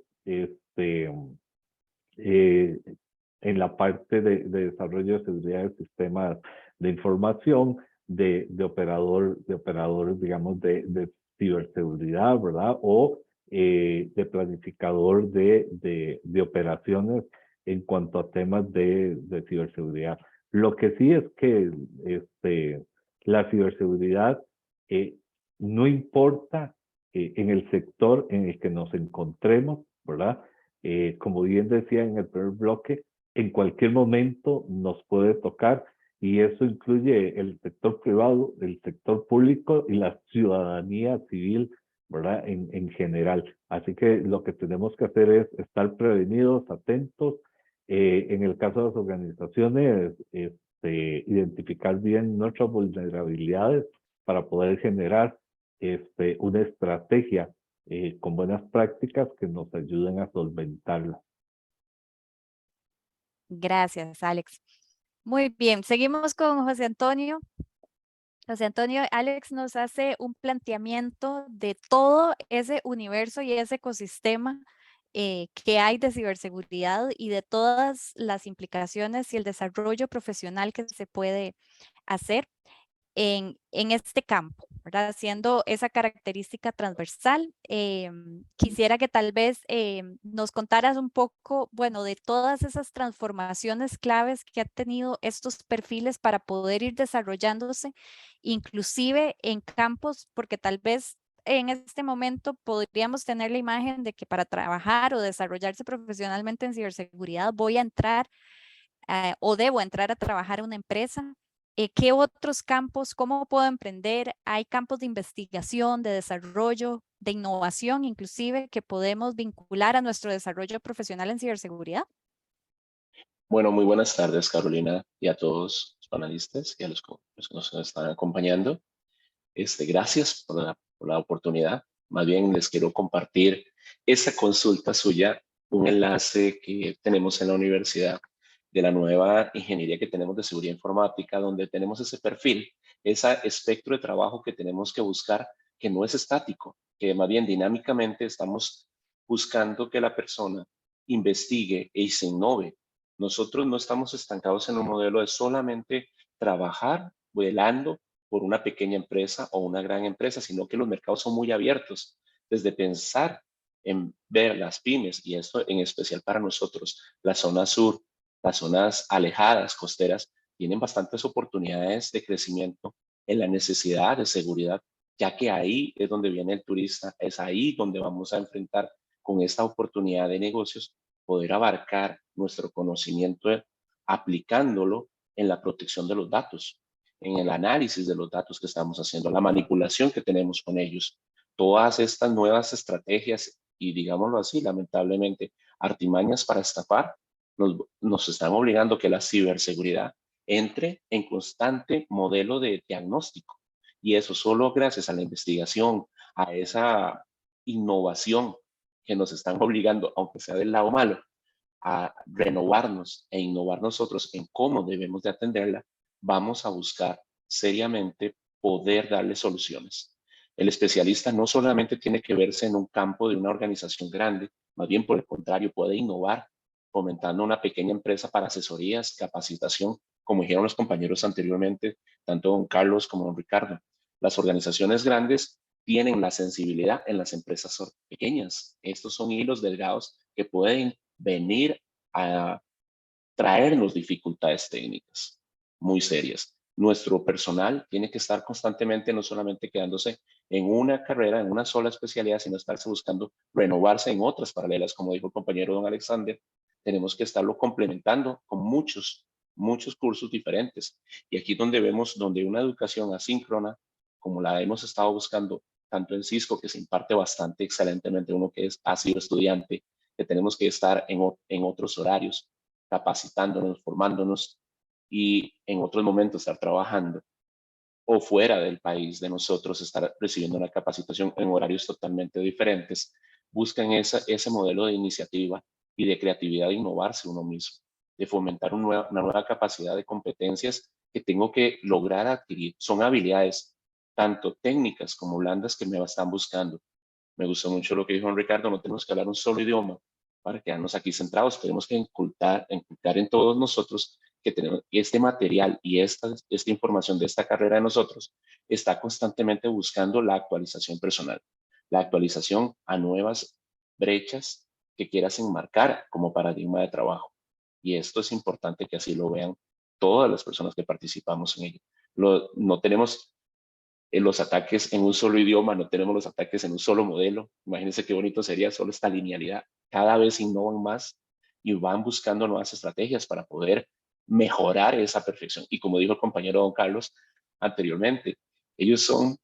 en la parte de desarrollo de seguridad de sistemas de información, de operador, digamos, de ciberseguridad, ¿verdad? O de planificador de operaciones en cuanto a temas de ciberseguridad. Lo que sí es que la ciberseguridad no importa en el sector en el que nos encontremos, ¿verdad? Como bien decía en el primer bloque, en cualquier momento nos puede tocar, y eso incluye el sector privado, el sector público y la ciudadanía civil, ¿verdad? En general. Así que lo que tenemos que hacer es estar prevenidos, atentos. En el caso de las organizaciones, identificar bien nuestras vulnerabilidades para poder generar una estrategia con buenas prácticas que nos ayuden a solventarla. Gracias, Alex. Muy bien, seguimos con José Antonio. José Antonio, Alex nos hace un planteamiento de todo ese universo y ese ecosistema que hay de ciberseguridad y de todas las implicaciones y el desarrollo profesional que se puede hacer en este campo, ¿verdad? Siendo esa característica transversal. Quisiera que tal vez nos contaras un poco, bueno, de todas esas transformaciones claves que han tenido estos perfiles para poder ir desarrollándose, inclusive en campos, porque tal vez en este momento podríamos tener la imagen de que para trabajar o desarrollarse profesionalmente en ciberseguridad voy a entrar o debo entrar a trabajar a una empresa. ¿Qué otros campos, cómo puedo emprender? Hay campos de investigación, de desarrollo, de innovación, inclusive, que podemos vincular a nuestro desarrollo profesional en ciberseguridad. Bueno, muy buenas tardes, Carolina, y a todos los panelistas y a los que nos están acompañando. Gracias por la oportunidad. Más bien les quiero compartir esta consulta suya, un enlace que tenemos en la universidad de la nueva ingeniería que tenemos de seguridad informática, donde tenemos ese perfil, ese espectro de trabajo que tenemos que buscar, que no es estático, que más bien dinámicamente estamos buscando que la persona investigue y se innove. Nosotros no estamos estancados en un modelo de solamente trabajar velando por una pequeña empresa o una gran empresa, sino que los mercados son muy abiertos. Desde pensar en ver las pymes, y esto en especial para nosotros, la zona sur, las zonas alejadas, costeras, tienen bastantes oportunidades de crecimiento en la necesidad de seguridad, ya que ahí es donde viene el turista, es ahí donde vamos a enfrentar con esta oportunidad de negocios, poder abarcar nuestro conocimiento aplicándolo en la protección de los datos, en el análisis de los datos que estamos haciendo, la manipulación que tenemos con ellos. Todas estas nuevas estrategias y, digámoslo así, lamentablemente, artimañas para estafar, nos están obligando que la ciberseguridad entre en constante modelo de diagnóstico. Y eso solo gracias a la investigación, a esa innovación que nos están obligando, aunque sea del lado malo, a renovarnos e innovar nosotros en cómo debemos de atenderla, vamos a buscar seriamente poder darle soluciones. El especialista no solamente tiene que verse en un campo de una organización grande, más bien por el contrario, puede innovar, fomentando una pequeña empresa para asesorías, capacitación, como dijeron los compañeros anteriormente, tanto don Carlos como don Ricardo. Las organizaciones grandes tienen la sensibilidad en las empresas pequeñas. Estos son hilos delgados que pueden venir a traernos dificultades técnicas muy serias. Nuestro personal tiene que estar constantemente no solamente quedándose en una carrera, en una sola especialidad, sino estarse buscando renovarse en otras paralelas, como dijo el compañero don Alexander. Tenemos que estarlo complementando con muchos cursos diferentes. Y aquí donde vemos, donde una educación asíncrona, como la hemos estado buscando tanto en Cisco, que se imparte bastante excelentemente, uno que ha sido estudiante, que tenemos que estar en otros horarios, capacitándonos, formándonos y en otros momentos estar trabajando o fuera del país de nosotros, estar recibiendo una capacitación en horarios totalmente diferentes, buscan ese modelo de iniciativa y de creatividad de innovarse uno mismo, de fomentar una nueva capacidad de competencias que tengo que lograr adquirir. Son habilidades tanto técnicas como blandas que me están buscando. Me gustó mucho lo que dijo don Ricardo, no tenemos que hablar un solo idioma para quedarnos aquí centrados, tenemos que inculcar en todos nosotros que tenemos este material y esta información de esta carrera de nosotros está constantemente buscando la actualización personal, la actualización a nuevas brechas que quieras enmarcar como paradigma de trabajo. Y esto es importante que así lo vean todas las personas que participamos en ello. No tenemos los ataques en un solo idioma, no tenemos los ataques en un solo modelo. Imagínense qué bonito sería solo esta linealidad. Cada vez innovan más y van buscando nuevas estrategias para poder mejorar esa perfección. Y como dijo el compañero don Carlos anteriormente, ellos son,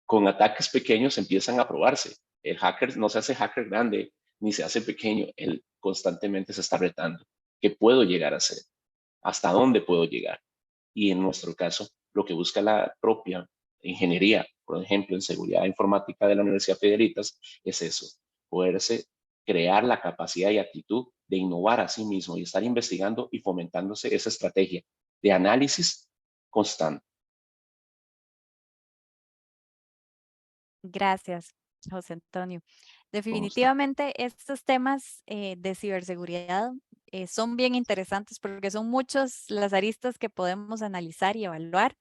con ataques pequeños empiezan a probarse. El hacker no se hace hacker grande ni se hace pequeño, él constantemente se está retando. ¿Qué puedo llegar a hacer? ¿Hasta dónde puedo llegar? Y en nuestro caso, lo que busca la propia ingeniería, por ejemplo, en seguridad informática de la Universidad Federitas, es eso, poderse crear la capacidad y actitud de innovar a sí mismo y estar investigando y fomentándose esa estrategia de análisis constante. Gracias, José Antonio. Con usted. Definitivamente estos temas de ciberseguridad son bien interesantes porque son muchas las aristas que podemos analizar y evaluar.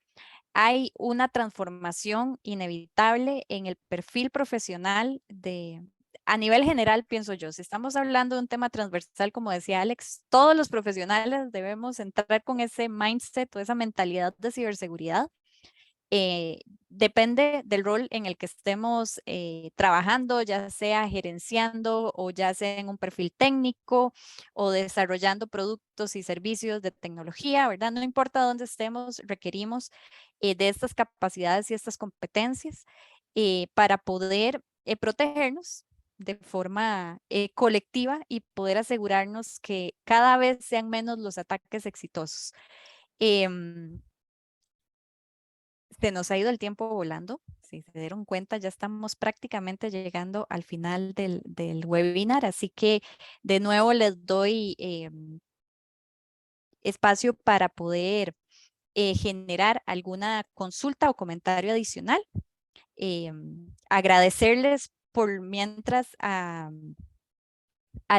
Hay una transformación inevitable en el perfil profesional a nivel general, pienso yo. Si estamos hablando de un tema transversal, como decía Alex, todos los profesionales debemos entrar con ese mindset o esa mentalidad de ciberseguridad. Depende del rol en el que estemos trabajando, ya sea gerenciando o ya sea en un perfil técnico o desarrollando productos y servicios de tecnología, ¿verdad? No importa dónde estemos, requerimos de estas capacidades y estas competencias para poder protegernos de forma colectiva y poder asegurarnos que cada vez sean menos los ataques exitosos. Se nos ha ido el tiempo volando. Si se dieron cuenta, ya estamos prácticamente llegando al final del webinar, así que de nuevo les doy espacio para poder generar alguna consulta o comentario adicional. Agradecerles por mientras a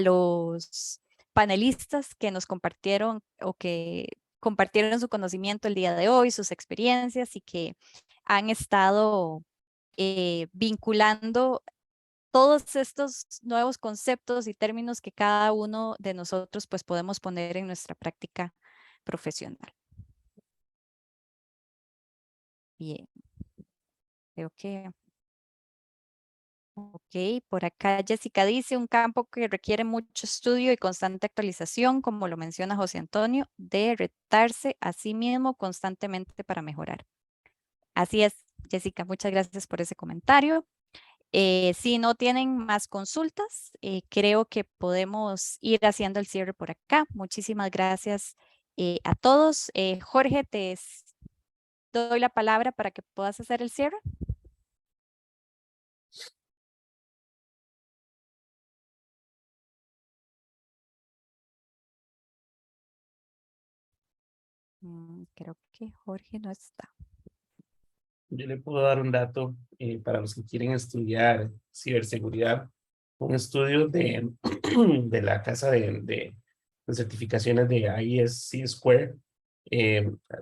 los panelistas que nos compartieron o que compartieron su conocimiento el día de hoy, sus experiencias y que han estado vinculando todos estos nuevos conceptos y términos que cada uno de nosotros pues podemos poner en nuestra práctica profesional. Bien, creo que... Ok, por acá Jessica dice un campo que requiere mucho estudio y constante actualización, como lo menciona José Antonio, de retarse a sí mismo constantemente para mejorar. Así es, Jessica, muchas gracias por ese comentario. Si no tienen más consultas, creo que podemos ir haciendo el cierre por acá. Muchísimas gracias a todos. Jorge, te doy la palabra para que puedas hacer el cierre. Creo que Jorge no está. Yo le puedo dar un dato para los que quieren estudiar ciberseguridad. Un estudio de la casa de certificaciones de ISC Square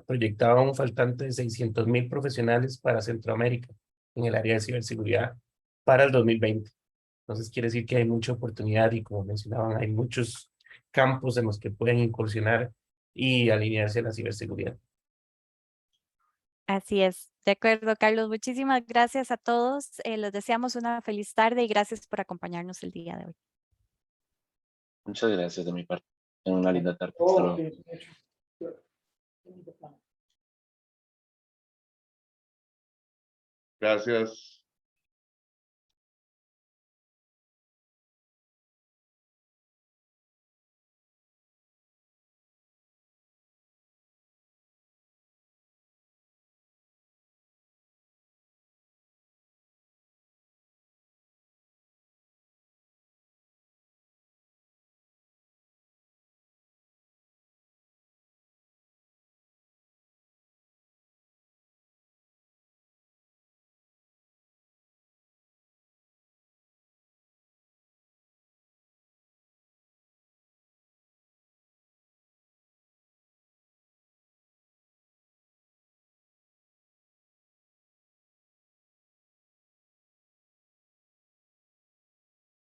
proyectaba un faltante de 600,000 profesionales para Centroamérica en el área de ciberseguridad para el 2020. Entonces quiere decir que hay mucha oportunidad y como mencionaban, hay muchos campos en los que pueden incursionar y alinearse a la ciberseguridad. Así es, de acuerdo, Carlos. Muchísimas gracias a todos. Les deseamos una feliz tarde y gracias por acompañarnos el día de hoy. Muchas gracias de mi parte. Tengan una linda tarde. Hasta luego. Gracias.